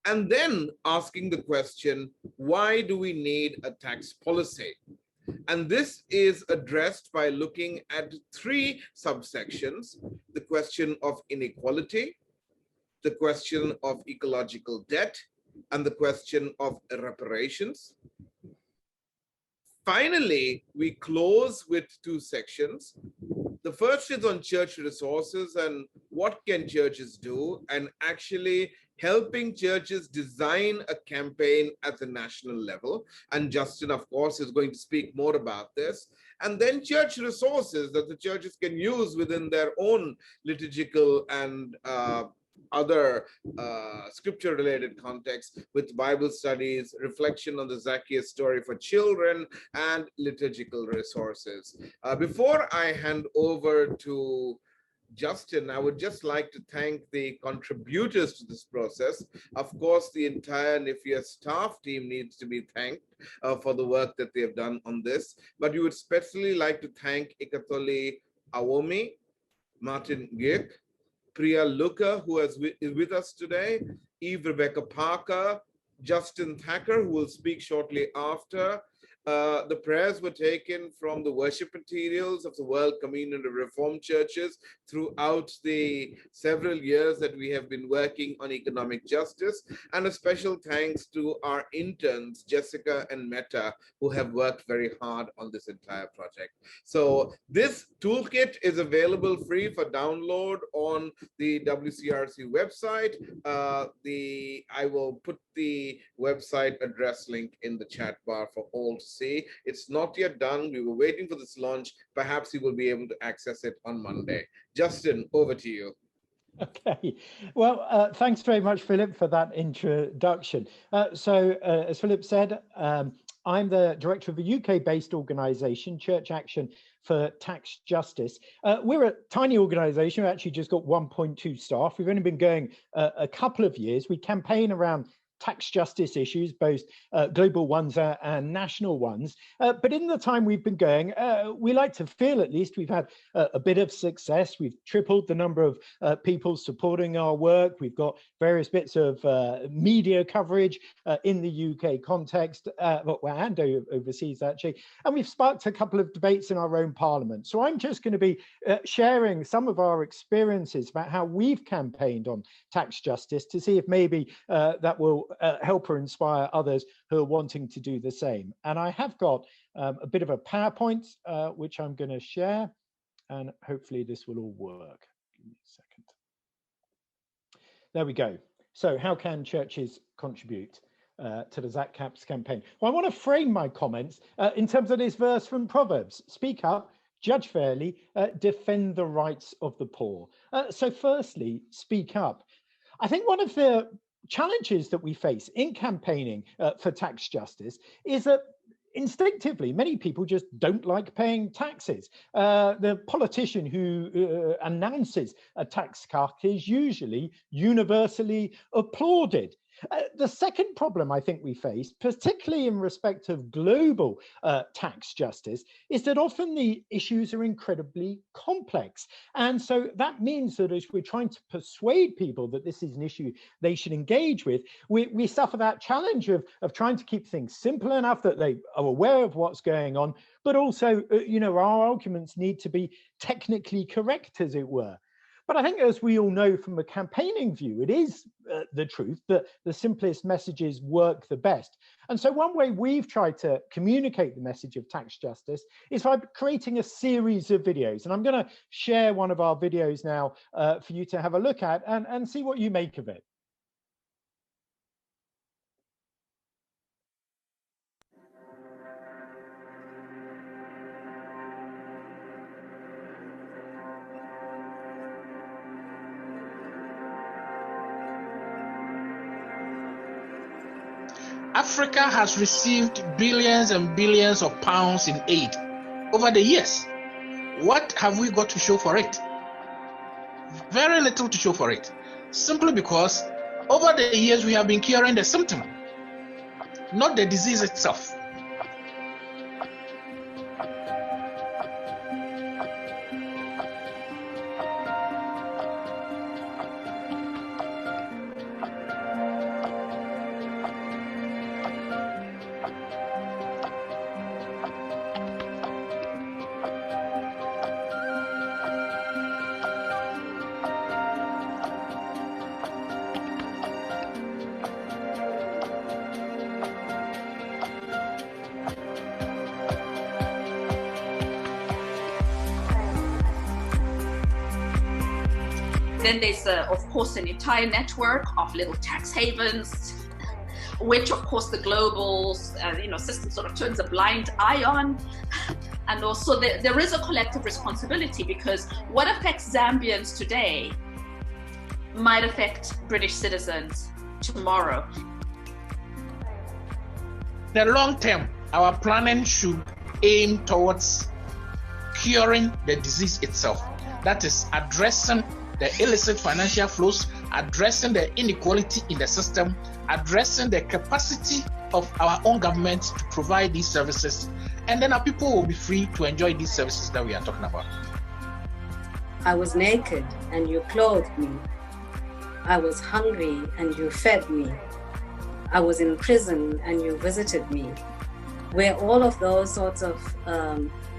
And then asking the question, why do we need a tax policy? And this is addressed by looking at 3 subsections: the question of inequality, the question of ecological debt, and the question of reparations. Finally, we close with 2 sections. The first is on church resources and what can churches do, and actually helping churches design a campaign at the national level. And Justin, of course, is going to speak more about this. And then church resources that the churches can use within their own liturgical and other scripture-related contexts, with Bible studies, reflection on the Zacchaeus story for children, and liturgical resources. Before I hand over to Justin, I would just like to thank the contributors to this process. Of course, the entire NIFEA staff team needs to be thanked for the work that they have done on this. But we would especially like to thank Ikatholi Awomi, Martin Gick, Priya Luca, who is with us today, Eve Rebecca Parker, Justin Thacker, who will speak shortly after. The prayers were taken from the worship materials of the World Communion of Reformed Churches throughout the several years that we have been working on economic justice. And a special thanks to our interns, Jessica and Meta, who have worked very hard on this entire project. So this toolkit is available free for download on the WCRC website. I will put the website address link in the chat bar for all to see. It's not yet done. We were waiting for this launch. Perhaps you will be able to access it on Monday. Justin, over to you. Okay, well, thanks very much, Philip, for that introduction. As Philip said, I'm the director of a UK-based organisation, Church Action for Tax Justice. We're a tiny organisation. We've actually just got 1.2 staff. We've only been going a couple of years. We campaign around tax justice issues, both global ones and national ones. But in the time we've been going, we like to feel at least we've had a bit of success. We've tripled the number of people supporting our work. We've got various bits of media coverage in the UK context, and overseas actually. And we've sparked a couple of debates in our own parliament. So I'm just going to be sharing some of our experiences about how we've campaigned on tax justice to see if maybe that will help or inspire others who are wanting to do the same. And I have got a bit of a PowerPoint, which I'm going to share, and hopefully this will all work. Give me a second. There we go. So how can churches contribute to the ZacTax campaign? Well, I want to frame my comments in terms of this verse from Proverbs. Speak up, judge fairly, defend the rights of the poor. So firstly, speak up. I think one of the challenges that we face in campaigning for tax justice is that instinctively many people just don't like paying taxes. The politician who announces a tax cut is usually universally applauded. The second problem I think we face, particularly in respect of global tax justice, is that often the issues are incredibly complex. And so that means that as we're trying to persuade people that this is an issue they should engage with, we suffer that challenge of trying to keep things simple enough that they are aware of what's going on, but also, our arguments need to be technically correct, as it were. But I think, as we all know from a campaigning view, it is the truth that the simplest messages work the best. And so one way we've tried to communicate the message of tax justice is by creating a series of videos. And I'm going to share one of our videos now for you to have a look at and see what you make of it. Africa has received billions and billions of pounds in aid over the years. What have we got to show for it? Very little to show for it, simply because Over the years, we have been curing the symptom, not the disease itself. Then there's, of course, an entire network of little tax havens, which, of course, the global system sort of turns a blind eye on. And also there is a collective responsibility, because what affects Zambians today might affect British citizens tomorrow. In the long term, our planning should aim towards curing the disease itself. That is, addressing the illicit financial flows, addressing the inequality in the system, addressing the capacity of our own government to provide these services, and then our people will be free to enjoy these services that we are talking about. I was naked and you clothed me. I was hungry and you fed me. I was in prison and you visited me. Where all of those sorts of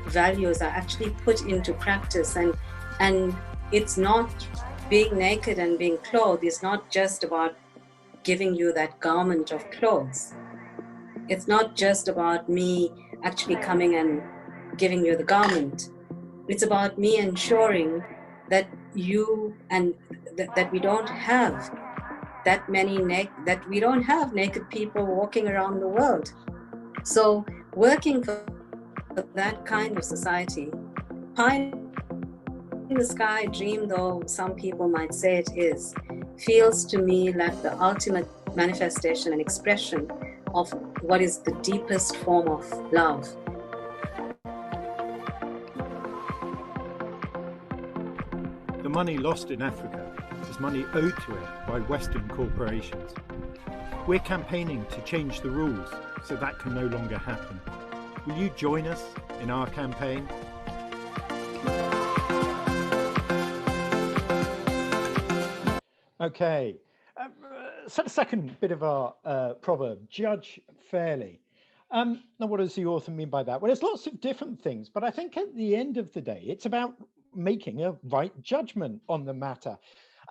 values are actually put into practice, and it's not being naked and being clothed. It's not just about giving you that garment of clothes. It's not just about me actually coming and giving you the garment. It's about me ensuring that you and that we don't have that many that we don't have naked people walking around the world. So working for that kind of society, pie in the sky dream, though some people might say it is, feels to me like the ultimate manifestation and expression of what is the deepest form of love. The money lost in Africa is money owed to it by Western corporations. We're campaigning to change the rules so that can no longer happen. Will you join us in our campaign? Okay, so the second bit of our proverb, judge fairly. Now, what does the author mean by that? Well, there's lots of different things, but I think at the end of the day, it's about making a right judgment on the matter.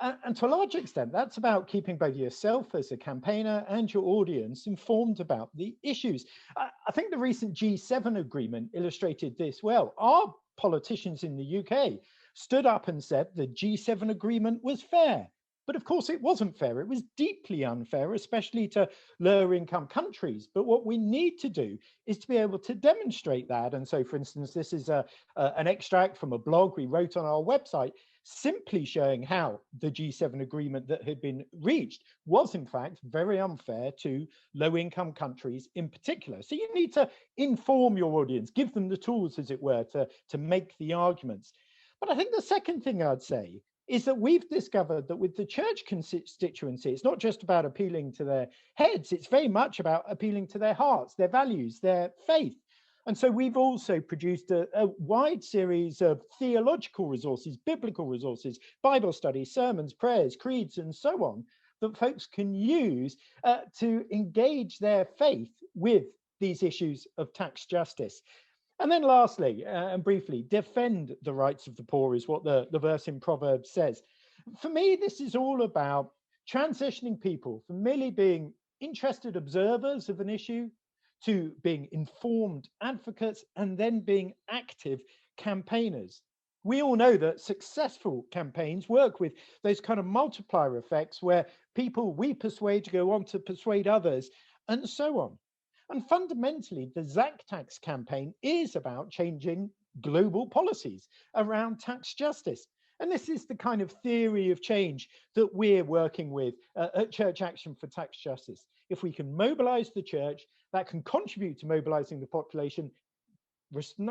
And to a large extent, that's about keeping both yourself as a campaigner and your audience informed about the issues. I think the recent G7 agreement illustrated this well. Our politicians in the UK stood up and said the G7 agreement was fair. But of course, it wasn't fair. It was deeply unfair, especially to lower income countries. But what we need to do is to be able to demonstrate that. And so, for instance, this is an extract from a blog we wrote on our website, simply showing how the G7 agreement that had been reached was, in fact, very unfair to low income countries in particular. So you need to inform your audience, give them the tools, as it were, to make the arguments. But I think the second thing I'd say is that we've discovered that with the church constituency, it's not just about appealing to their heads, it's very much about appealing to their hearts, their values, their faith. And so we've also produced a wide series of theological resources, biblical resources, Bible studies, sermons, prayers, creeds, and so on, that folks can use to engage their faith with these issues of tax justice. And then lastly, and briefly, defend the rights of the poor is what the verse in Proverbs says. For me, this is all about transitioning people from merely being interested observers of an issue to being informed advocates and then being active campaigners. We all know that successful campaigns work with those kind of multiplier effects where people we persuade go on to persuade others and so on. And fundamentally, the ZacTax campaign is about changing global policies around tax justice. And this is the kind of theory of change that we're working with at Church Action for Tax Justice. If we can mobilize the church, that can contribute to mobilizing the population.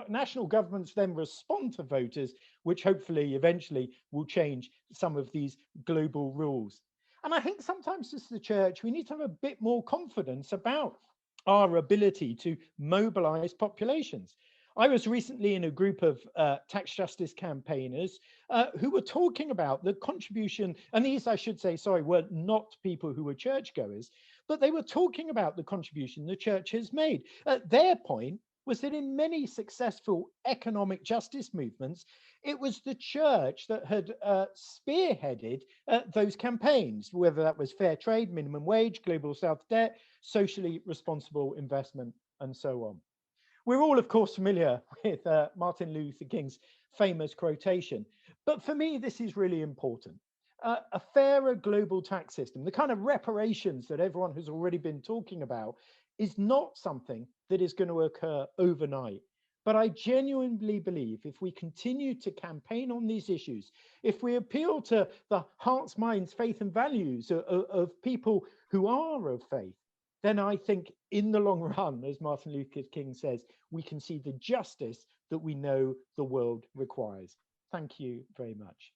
National governments then respond to voters, which hopefully eventually will change some of these global rules. And I think sometimes as the church, we need to have a bit more confidence about our ability to mobilize populations. I was recently in a group of tax justice campaigners who were talking about the contribution, and these, I should say, sorry, were not people who were churchgoers, but they were talking about the contribution the church has made. Their point was that in many successful economic justice movements, it was the church that had spearheaded those campaigns, whether that was fair trade, minimum wage, global south debt, socially responsible investment, and so on. We're all, of course, familiar with Martin Luther King's famous quotation, but for me, this is really important. A fairer global tax system, the kind of reparations that everyone has already been talking about, is not something that is going to occur overnight. But I genuinely believe if we continue to campaign on these issues, if we appeal to the hearts, minds, faith and values of people who are of faith, then I think in the long run, as Martin Luther King says, we can see the justice that we know the world requires. Thank you very much.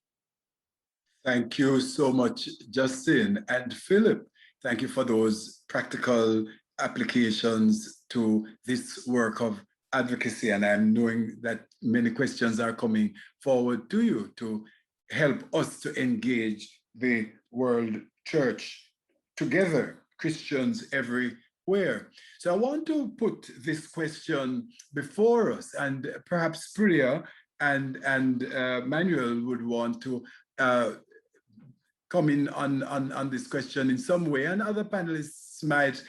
Thank you so much, Justin. And Philip, thank you for those practical applications to this work of advocacy. And I'm knowing that many questions are coming forward to you to help us to engage the world church together, Christians everywhere. So I want to put this question before us, and perhaps Priya and Manuel would want to come in on this question in some way, and other panelists might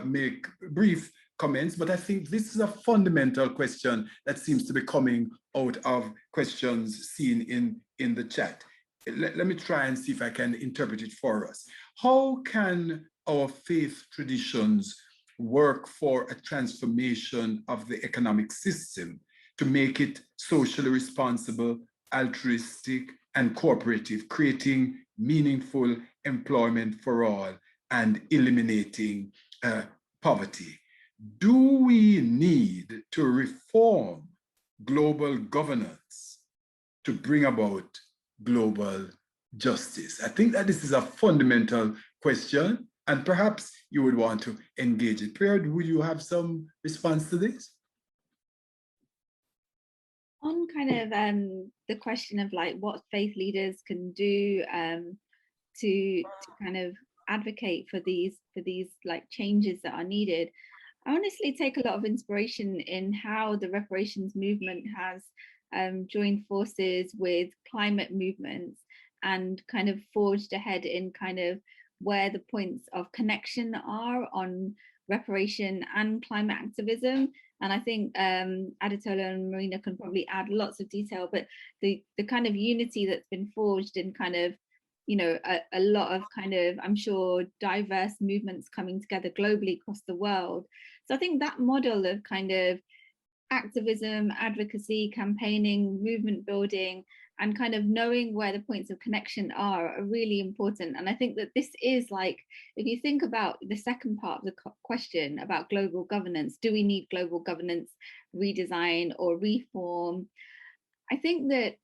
make brief comments, but I think this is a fundamental question that seems to be coming out of questions seen in the chat. Let me try and see if I can interpret it for us. How can our faith traditions work for a transformation of the economic system to make it socially responsible, altruistic, and cooperative, creating meaningful employment for all and eliminating poverty? Do we need to reform global governance to bring about global justice? I think that this is a fundamental question, and perhaps you would want to engage it. Priya, would you have some response to this? On kind of the question of like what faith leaders can do to kind of advocate for these like changes that are needed, I honestly take a lot of inspiration in how the reparations movement has joined forces with climate movements and kind of forged ahead in kind of where the points of connection are on reparation and climate activism. And I think Adetola and Marina can probably add lots of detail, but the kind of unity that's been forged in kind of, you know, a lot of kind of, I'm sure, diverse movements coming together globally across the world. So I think that model of kind of activism, advocacy, campaigning, movement building, and kind of knowing where the points of connection are really important. And I think that this is like, if you think about the second part of the question about global governance, do we need global governance redesign or reform? I think that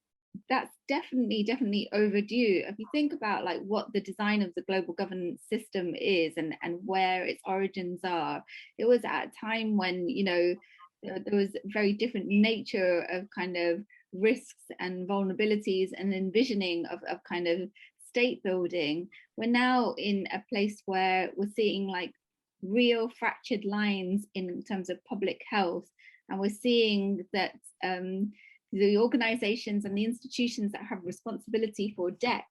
that's definitely overdue. If you think about like what the design of the global governance system is and where its origins are, it was at a time when, you know, there was very different nature of kind of risks and vulnerabilities and envisioning of kind of state building. We're now in a place where we're seeing like real fractured lines in terms of public health, and we're seeing that the organizations and the institutions that have responsibility for debt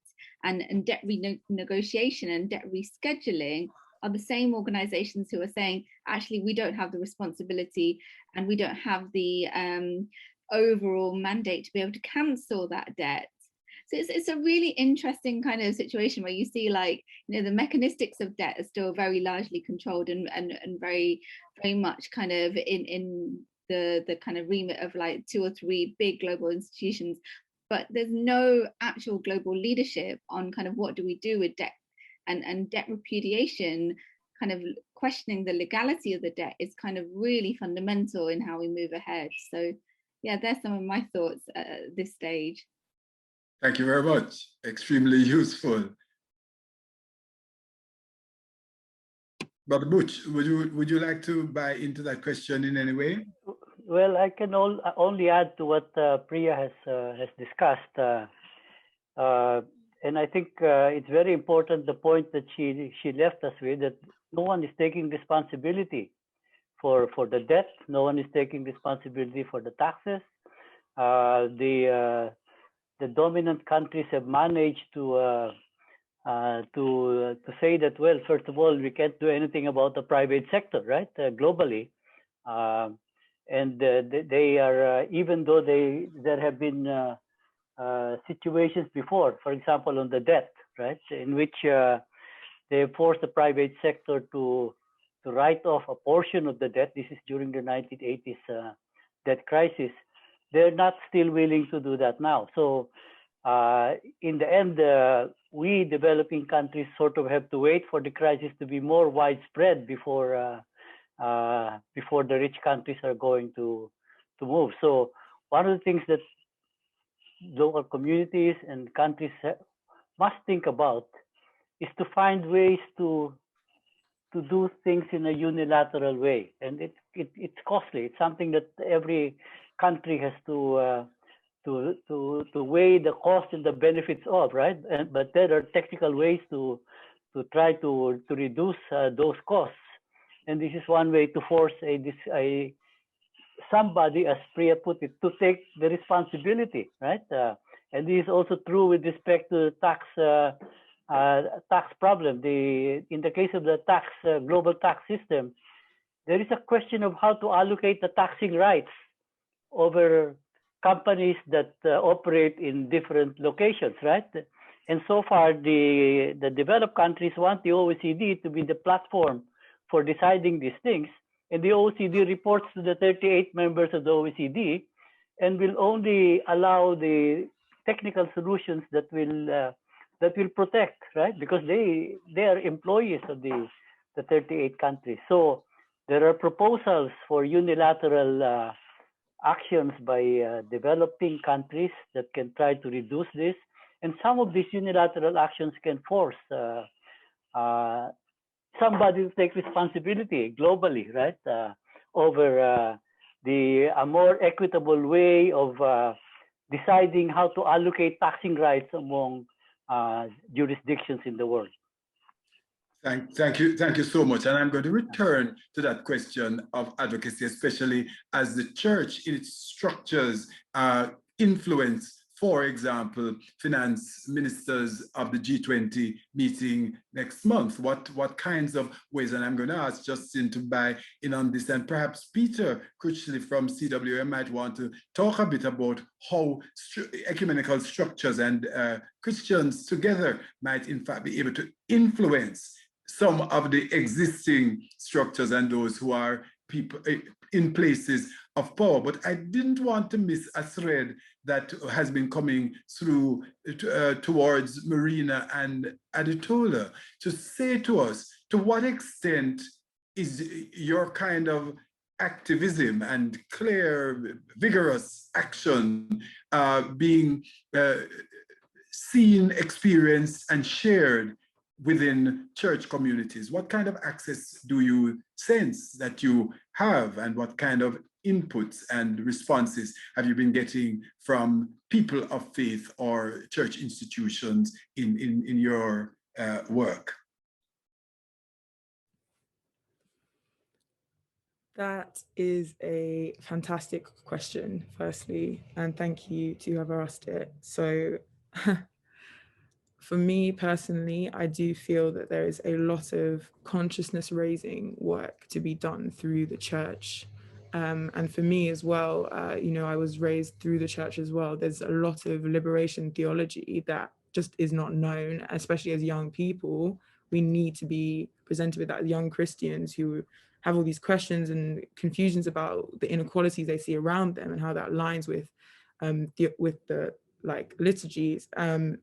and debt renegotiation and debt rescheduling are the same organizations who are saying, actually, we don't have the responsibility and we don't have the overall mandate to be able to cancel that debt. So it's a really interesting kind of situation where you see, like, you know, the mechanistics of debt are still very largely controlled and very much kind of in the kind of remit of like 2 or 3 big global institutions, but there's no actual global leadership on kind of what do we do with debt and debt repudiation. Kind of questioning the legality of the debt is kind of really fundamental in how we move ahead. So yeah, there's some of my thoughts at this stage. Thank you very much. Extremely useful. Brother Butch, would you like to buy into that question in any way? Well, I can only add to what Priya has discussed, and I think it's very important the point that she left us with, that no one is taking responsibility for the debt. No one is taking responsibility for the taxes. The dominant countries have managed to say that, well, first of all, we can't do anything about the private sector, right? Globally, and they are even though there have been situations before, for example, on the debt, right, in which they forced the private sector to write off a portion of the debt. This is during the 1980s debt crisis. They're not still willing to do that now. So in the end, we developing countries sort of have to wait for the crisis to be more widespread before the rich countries are going to move. So one of the things that local communities and countries must think about is to find ways to do things in a unilateral way, and it's costly. It's something that every country has to weigh the cost and the benefits of, right? But there are technical ways to try to reduce those costs, and this is one way to force somebody, as Priya put it, to take the responsibility, right? And this is also true with respect to tax problem. In the case of the global tax system, there is a question of how to allocate the taxing rights over companies that operate in different locations, right? And so far, the developed countries want the OECD to be the platform for deciding these things. And the OECD reports to the 38 members of the OECD and will only allow the technical solutions that will protect, right? Because they are employees of the 38 countries. So there are proposals for unilateral actions by developing countries that can try to reduce this. And some of these unilateral actions can force somebody to take responsibility globally, right? Over a more equitable way of deciding how to allocate taxing rights among jurisdictions in the world. Thank you so much. And I'm going to return to that question of advocacy, especially as the church in its structures influence, for example, finance ministers of the G20 meeting next month. What kinds of ways? And I'm going to ask Justin to buy in on this, and perhaps Peter Critchley from CWM might want to talk a bit about how ecumenical structures and Christians together might in fact be able to influence some of the existing structures and those who are people in places of power. But I didn't want to miss a thread that has been coming through towards Marina and Adetola to say to us, to what extent is your kind of activism and clear, vigorous action being seen, experienced, and shared within church communities? What kind of access do you sense that you have, and what kind of inputs and responses have you been getting from people of faith or church institutions in your work? That is a fantastic question, firstly, and thank you to whoever asked it. So for me personally, I do feel that there is a lot of consciousness raising work to be done through the church. And for me as well, I was raised through the church as well. There's a lot of liberation theology that just is not known, especially as young people. We need to be presented with that, young Christians who have all these questions and confusions about the inequalities they see around them and how that aligns with the liturgies. I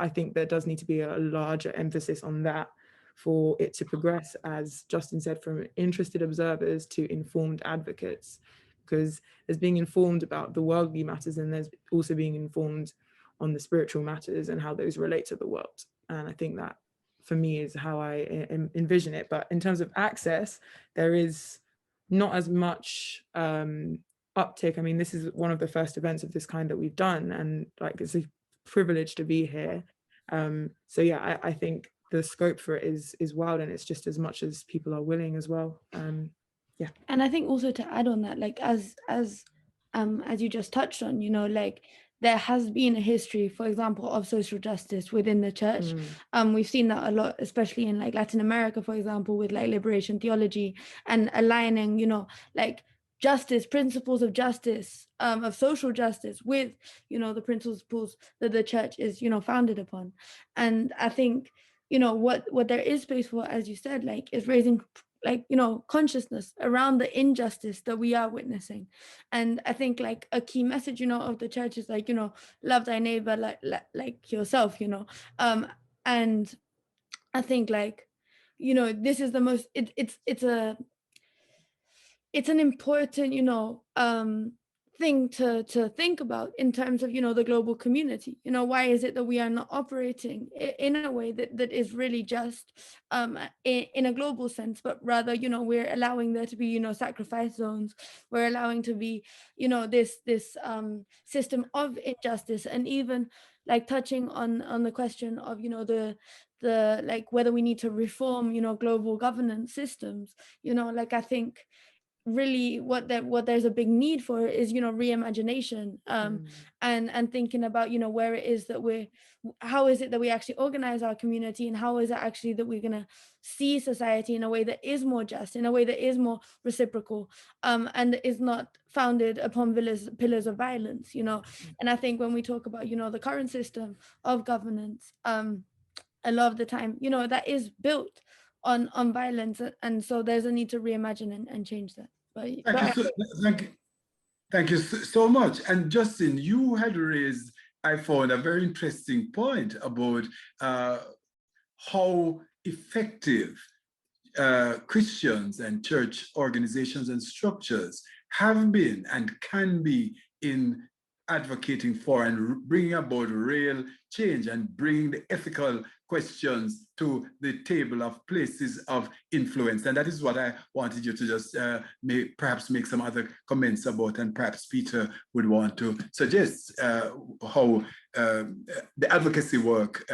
think there does need to be a larger emphasis on that for it to progress, as Justin said, from interested observers to informed advocates, because there's being informed about the worldly matters and there's also being informed on the spiritual matters and how those relate to the world. And I think that for me is how I envision it. But in terms of access, there is not as much uptick. I mean, this is one of the first events of this kind that we've done, and like it's a privilege to be here. So yeah, I think the scope for it is wild, and it's just as much as people are willing as well. Yeah. And I think also to add on that, like as you just touched on, you know, like there has been a history, for example, of social justice within the church. We've seen that a lot, especially in like Latin America, for example, with like liberation theology and aligning, you know, like justice, principles of justice, of social justice with, you know, the principles that the church is, you know, founded upon. And I think, you know, what there is space for, as you said, like is raising like, you know, consciousness around the injustice that we are witnessing. And I think like a key message, you know, of the church is like, you know, love thy neighbor like yourself, you know. And I think like, you know, this is the most, it's an important, you know, thing to think about in terms of, you know, the global community. You know, why is it that we are not operating in a way that is really just in a global sense, but rather, you know, we're allowing there to be, you know, sacrifice zones. We're allowing to be, you know, this system of injustice, and even like touching on the question of, you know, the like whether we need to reform, you know, global governance systems. You know, like I think really what there's a big need for is, you know, reimagination, and thinking about, you know, where it is that how is it that we actually organize our community, and how is it actually that we're going to see society in a way that is more just, in a way that is more reciprocal, and is not founded upon pillars of violence, you know. And I think when we talk about, you know, the current system of governance, a lot of the time, you know, that is built on violence, and so there's a need to reimagine and change that. Thank you so much. And Justin, you had raised, I found, a very interesting point about how effective Christians and church organizations and structures have been and can be in advocating for and bringing about real change and bringing the ethical questions to the table of places of influence. And that is what I wanted you to just perhaps make some other comments about, and perhaps Peter would want to suggest how the advocacy work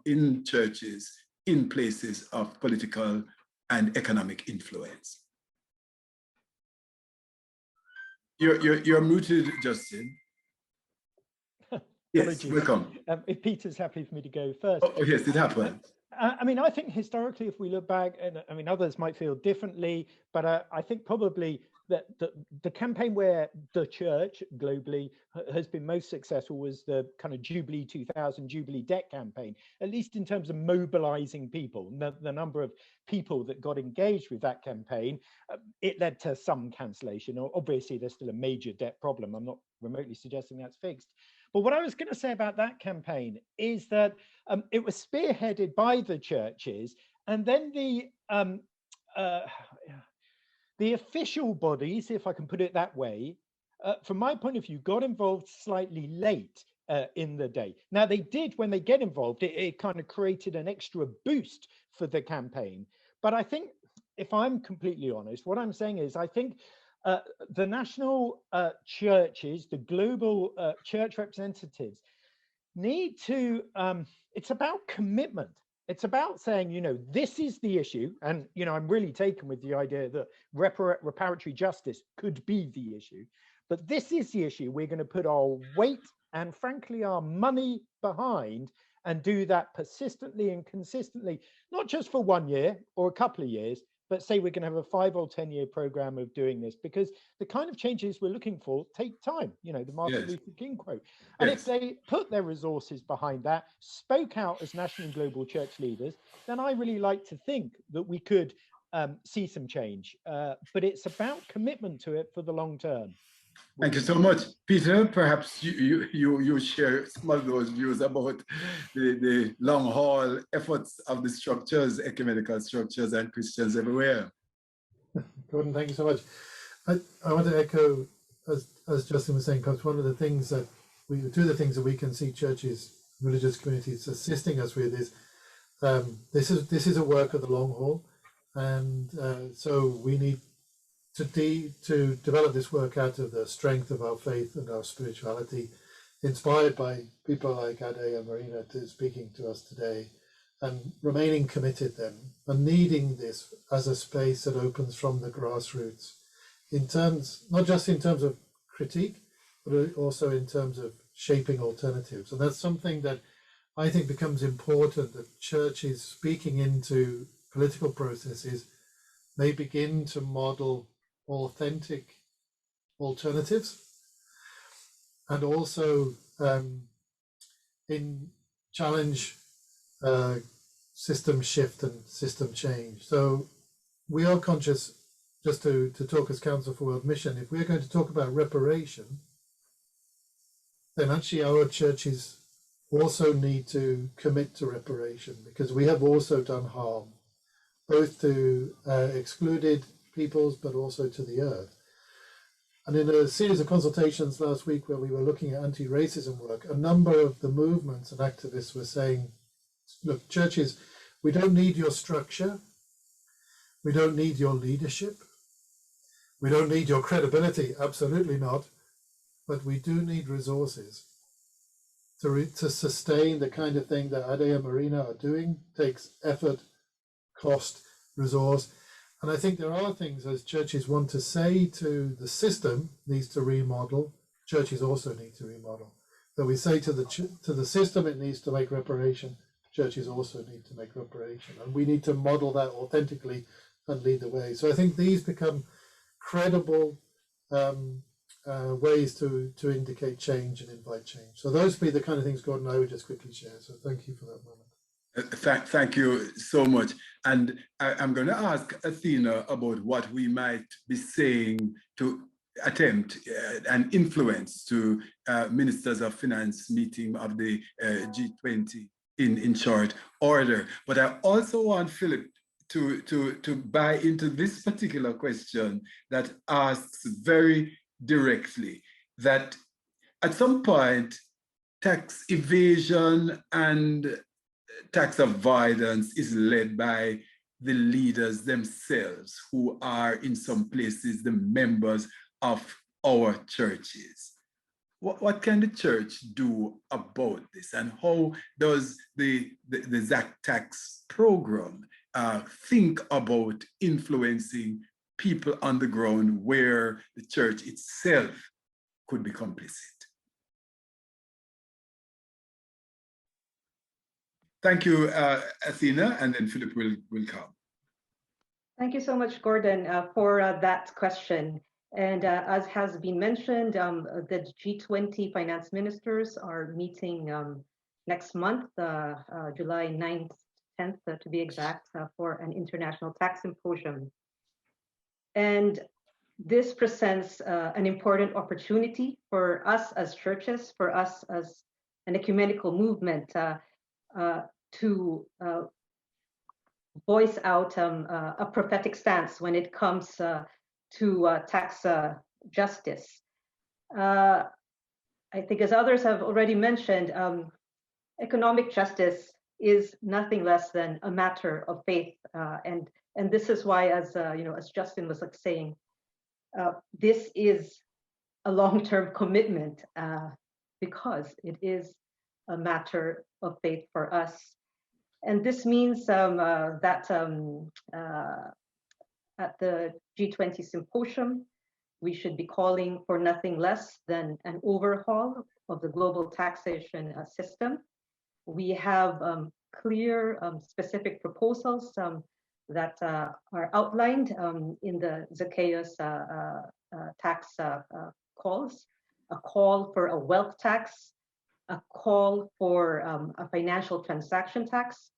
in churches, in places of political and economic influence. You're muted, Justin. Yes, welcome. If Peter's happy for me to go first. Oh, yes, it happened. I mean, I think historically, if we look back, and I mean, others might feel differently, but I think probably that the campaign where the church globally has been most successful was the kind of Jubilee 2000 Jubilee Debt campaign, at least in terms of mobilizing people. The number of people that got engaged with that campaign, it led to some cancellation. Obviously, there's still a major debt problem. I'm not remotely suggesting that's fixed. But what I was going to say about that campaign is that it was spearheaded by the churches, and then the official bodies, if I can put it that way, from my point of view, got involved slightly late in the day. Now, they did, when they get involved, it kind of created an extra boost for the campaign. But I think, if I'm completely honest, what I'm saying is I think the national churches, the global church representatives need to, it's about commitment. It's about saying, you know, this is the issue. And, you know, I'm really taken with the idea that reparatory justice could be the issue. But this is the issue we're going to put our weight and, frankly, our money behind, and do that persistently and consistently, not just for 1 year or a couple of years, but say we're going to have a 5 or 10 year program of doing this, because the kind of changes we're looking for take time, you know, the Martin Luther King quote. And if they put their resources behind that, spoke out as national and global church leaders, then I really like to think that we could see some change. But it's about commitment to it for the long term. Thank you so much. Peter, perhaps you share some of those views about the long haul efforts of the structures, ecumenical structures and Christians everywhere. Gordon, thank you so much. I want to echo, as Justin was saying, because one of the things that two of the things that we can see churches, religious communities assisting us with is This is a work of the long haul, and so we need to develop this work out of the strength of our faith and our spirituality, inspired by people like Ade and Marina speaking to us today, and remaining committed then, and needing this as a space that opens from the grassroots, in terms, not just in terms of critique, but also in terms of shaping alternatives. And that's something that I think becomes important, that churches speaking into political processes may begin to model authentic alternatives, and also in challenge system shift and system change. So we are conscious, just to talk as Council for World Mission, if we're going to talk about reparation, then actually our churches also need to commit to reparation, because we have also done harm, both to excluded peoples, but also to the earth. And in a series of consultations last week where we were looking at anti-racism work, a number of the movements and activists were saying, look, churches, we don't need your structure, we don't need your leadership, we don't need your credibility, absolutely not, but we do need resources to sustain the kind of thing that Ade and Marina are doing. Takes effort, cost, resource. And I think there are things as churches want to say to the system needs to remodel, churches also need to remodel. So we say to the system it needs to make reparation, churches also need to make reparation. And we need to model that authentically and lead the way. So I think these become credible ways to indicate change and invite change. So those would be the kind of things Gordon and I would just quickly share. So thank you for that moment. Thank you so much. And I'm going to ask Athena about what we might be saying to attempt and influence to ministers of finance meeting of the G20 in short order. But I also want Philip to buy into this particular question that asks very directly that at some point tax evasion and tax avoidance is led by the leaders themselves, who are in some places the members of our churches. What can the church do about this, and how does the ZacTax program think about influencing people on the ground where the church itself could be complicit? Thank you, Athena, and then Philip will come. Thank you so much, Gordon, for that question. And as has been mentioned, the G20 finance ministers are meeting next month, July 9th, 10th to be exact, for an international tax symposium. And this presents an important opportunity for us as churches, for us as an ecumenical movement to voice out a prophetic stance when it comes to tax justice. I think, as others have already mentioned, economic justice is nothing less than a matter of faith, and this is why, as as Justin was saying, this is a long-term commitment because it is a matter of faith for us. And this means that at the G20 symposium, we should be calling for nothing less than an overhaul of the global taxation system. We have clear, specific proposals that are outlined in the ZacTax tax calls, a call for a wealth tax, a call for a financial transaction tax,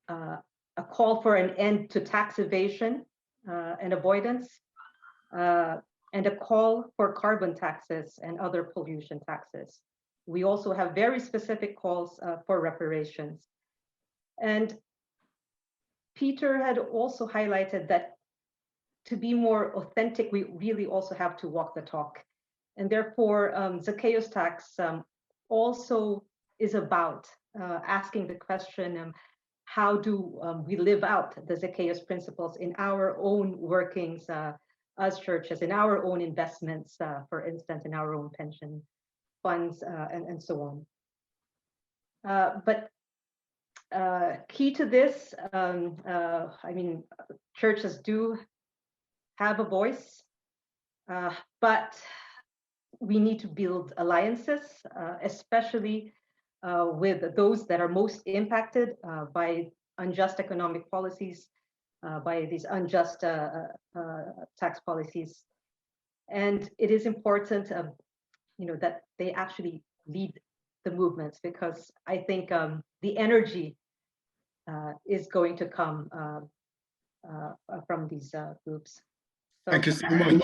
a call for an end to tax evasion and avoidance, and a call for carbon taxes and other pollution taxes. We also have very specific calls for reparations. And Peter had also highlighted that to be more authentic, we really also have to walk the talk. And therefore, ZacTax tax also is about asking the question, how do we live out the Zacchaeus principles in our own workings as churches, in our own investments, for instance, in our own pension funds and so on. But key to this, I mean, churches do have a voice, but we need to build alliances, especially with those that are most impacted by unjust economic policies, by these unjust tax policies. And it is important, that they actually lead the movements, because I think the energy is going to come from these groups. So, thank you so much.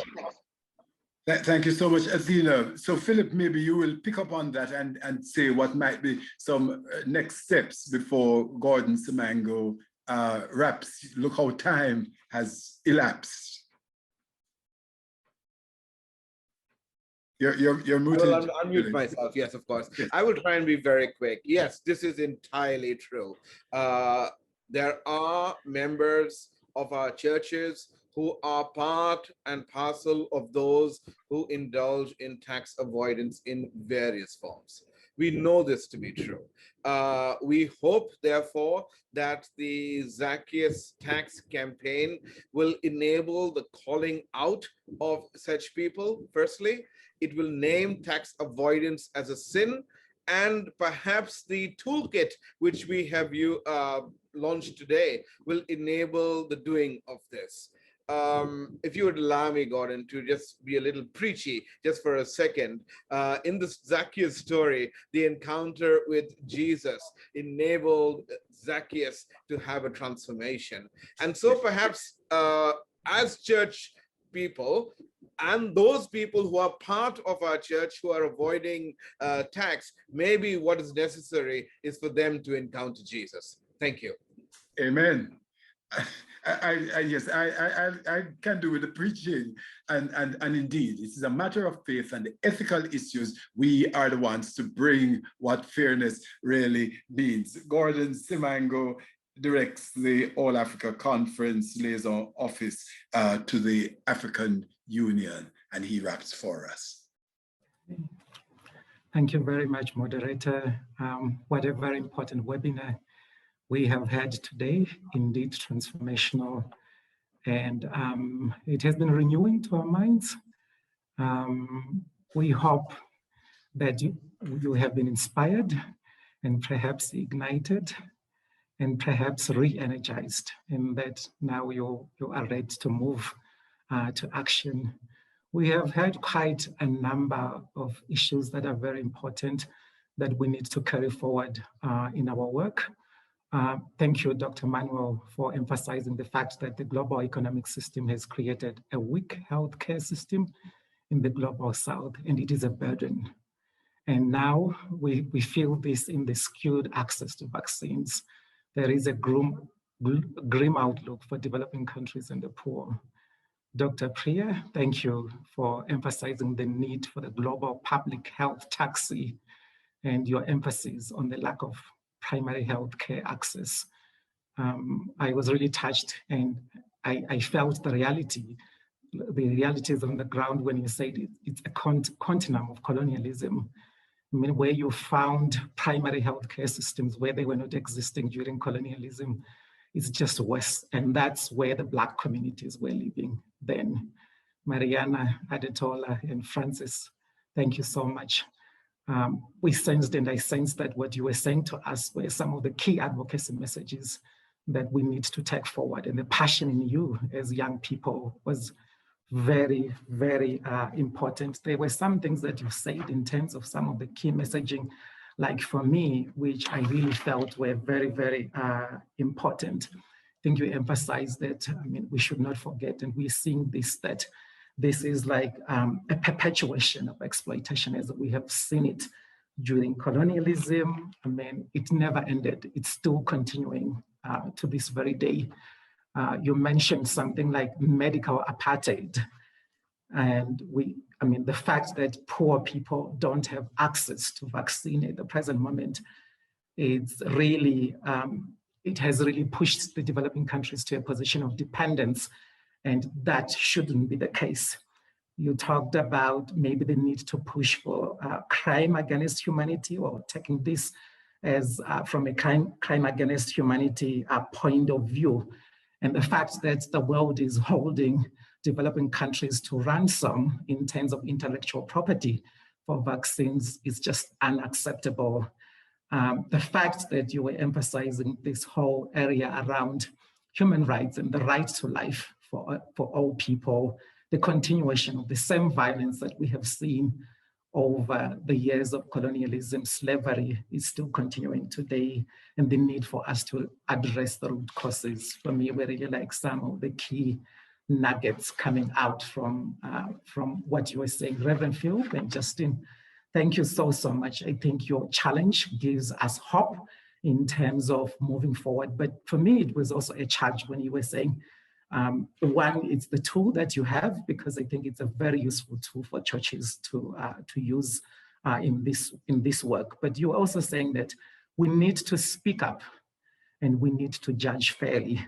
Thank you so much, Azina. So Philip, maybe you will pick up on that and say what might be some next steps before Gordon Simango wraps. Look how time has elapsed. You're muted. Well, I'll unmute myself. Yes, of course. Yes. I will try and be very quick. Yes, this is entirely true. There are members of our churches who are part and parcel of those who indulge in tax avoidance in various forms. We know this to be true. We hope, therefore, that the Zacchaeus tax campaign will enable the calling out of such people. Firstly, it will name tax avoidance as a sin, and perhaps the toolkit which we have launched today will enable the doing of this. If you would allow me, Gordon, to just be a little preachy just for a second. In this Zacchaeus story, the encounter with Jesus enabled Zacchaeus to have a transformation. And so perhaps as church people, and those people who are part of our church who are avoiding tax, maybe what is necessary is for them to encounter Jesus. Thank you. Amen. Yes, I can do with the preaching, and indeed, it is a matter of faith and the ethical issues. We are the ones to bring what fairness really means. Gordon Simango directs the All Africa Conference Liaison Office to the African Union, and he wraps for us. Thank you very much, moderator. What a very important webinar we have had today, indeed transformational, and it has been renewing to our minds. We hope that you have been inspired and perhaps ignited and perhaps re-energized, and that now you are ready to move to action. We have had quite a number of issues that are very important that we need to carry forward in our work. Thank you, Dr. Manuel, for emphasizing the fact that the global economic system has created a weak healthcare system in the global south, and it is a burden. And now we feel this in the skewed access to vaccines. There is a grim outlook for developing countries and the poor. Dr. Priya, thank you for emphasizing the need for the global public health taxi and your emphasis on the lack of primary health care access. I was really touched, and I felt the realities on the ground when you said it's a continuum of colonialism. I mean, where you found primary health care systems where they were not existing during colonialism, it's just worse. And that's where the Black communities were living then. Mariana, Adetola, and Francis, thank you so much. We sensed, and I sensed that what you were saying to us were some of the key advocacy messages that we need to take forward. And the passion in you as young people was very, very important. There were some things that you said in terms of some of the key messaging, like for me, which I really felt were very, very important. I think you emphasized that, I mean, we should not forget, and we're seeing this, that this is like a perpetuation of exploitation as we have seen it during colonialism. I mean, it never ended. It's still continuing to this very day. You mentioned something like medical apartheid. And the fact that poor people don't have access to vaccine at the present moment, it's really it has really pushed the developing countries to a position of dependence, and that shouldn't be the case. You talked about maybe the need to push for crime against humanity, or taking this as from a crime against humanity point of view. And the fact that the world is holding developing countries to ransom in terms of intellectual property for vaccines is just unacceptable. The fact that you were emphasizing this whole area around human rights and the right to life for all people, the continuation of the same violence that we have seen over the years of colonialism, slavery is still continuing today, and the need for us to address the root causes. For me, we really like some of the key nuggets coming out from what you were saying, Reverend Phil and Justin. Thank you so much. I think your challenge gives us hope in terms of moving forward. But for me, it was also a charge when you were saying, one, it's the tool that you have, because I think it's a very useful tool for churches to use in this work. But you're also saying that we need to speak up, and we need to judge fairly,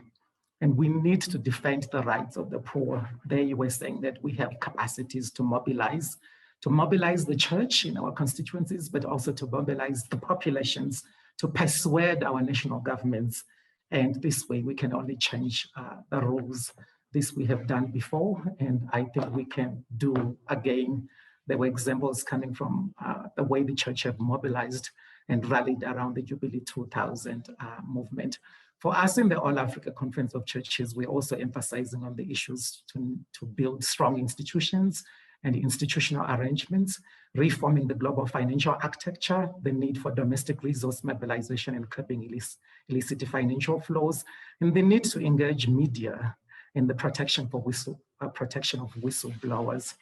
and we need to defend the rights of the poor. There you were saying that we have capacities to mobilize the church in our constituencies, but also to mobilize the populations, to persuade our national governments. And this way we can only change the rules. This we have done before, and I think we can do again. There were examples coming from the way the church have mobilized and rallied around the Jubilee 2000 movement. For us in the All Africa Conference of Churches, we're also emphasizing on the issues to build strong institutions and institutional arrangements, reforming the global financial architecture, the need for domestic resource mobilization and curbing illicit financial flows, and the need to engage media in the protection of whistleblowers.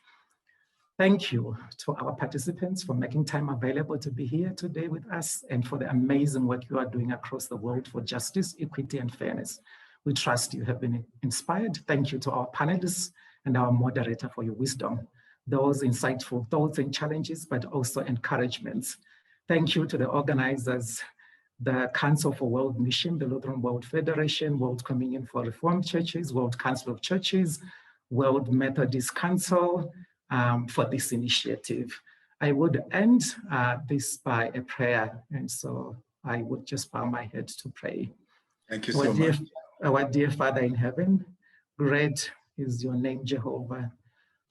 Thank you to our participants for making time available to be here today with us, and for the amazing work you are doing across the world for justice, equity, and fairness. We trust you have been inspired. Thank you to our panelists and our moderator for your wisdom, those insightful thoughts and challenges, but also encouragements. Thank you to the organizers, the Council for World Mission, the Lutheran World Federation, World Communion for Reformed Churches, World Council of Churches, World Methodist Council, for this initiative. I would end this by a prayer, and so I would just bow my head to pray. Thank you so much. Our dear Father in heaven, great is your name, Jehovah.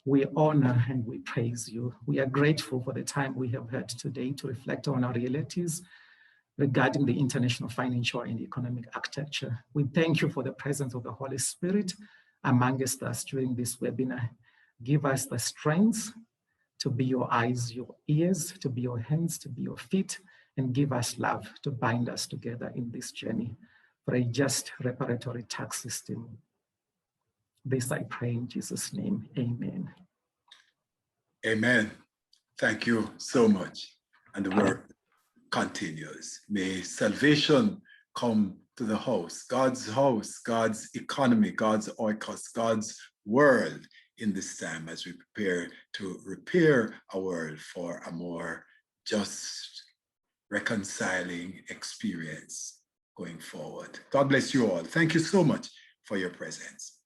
We honor and we praise you. We are grateful for the time we have had today to reflect on our realities regarding the international financial and economic architecture. We thank you for the presence of the Holy Spirit amongst us during this webinar. Give us the strength to be your eyes, your ears, to be your hands, to be your feet, and give us love to bind us together in this journey for a just reparatory tax system. This I pray in Jesus' name, amen. Amen. Thank you so much. And the work continues. May salvation come to the house, God's economy, God's oikos, God's world in this time as we prepare to repair our world for a more just, reconciling experience going forward. God bless you all. Thank you so much for your presence.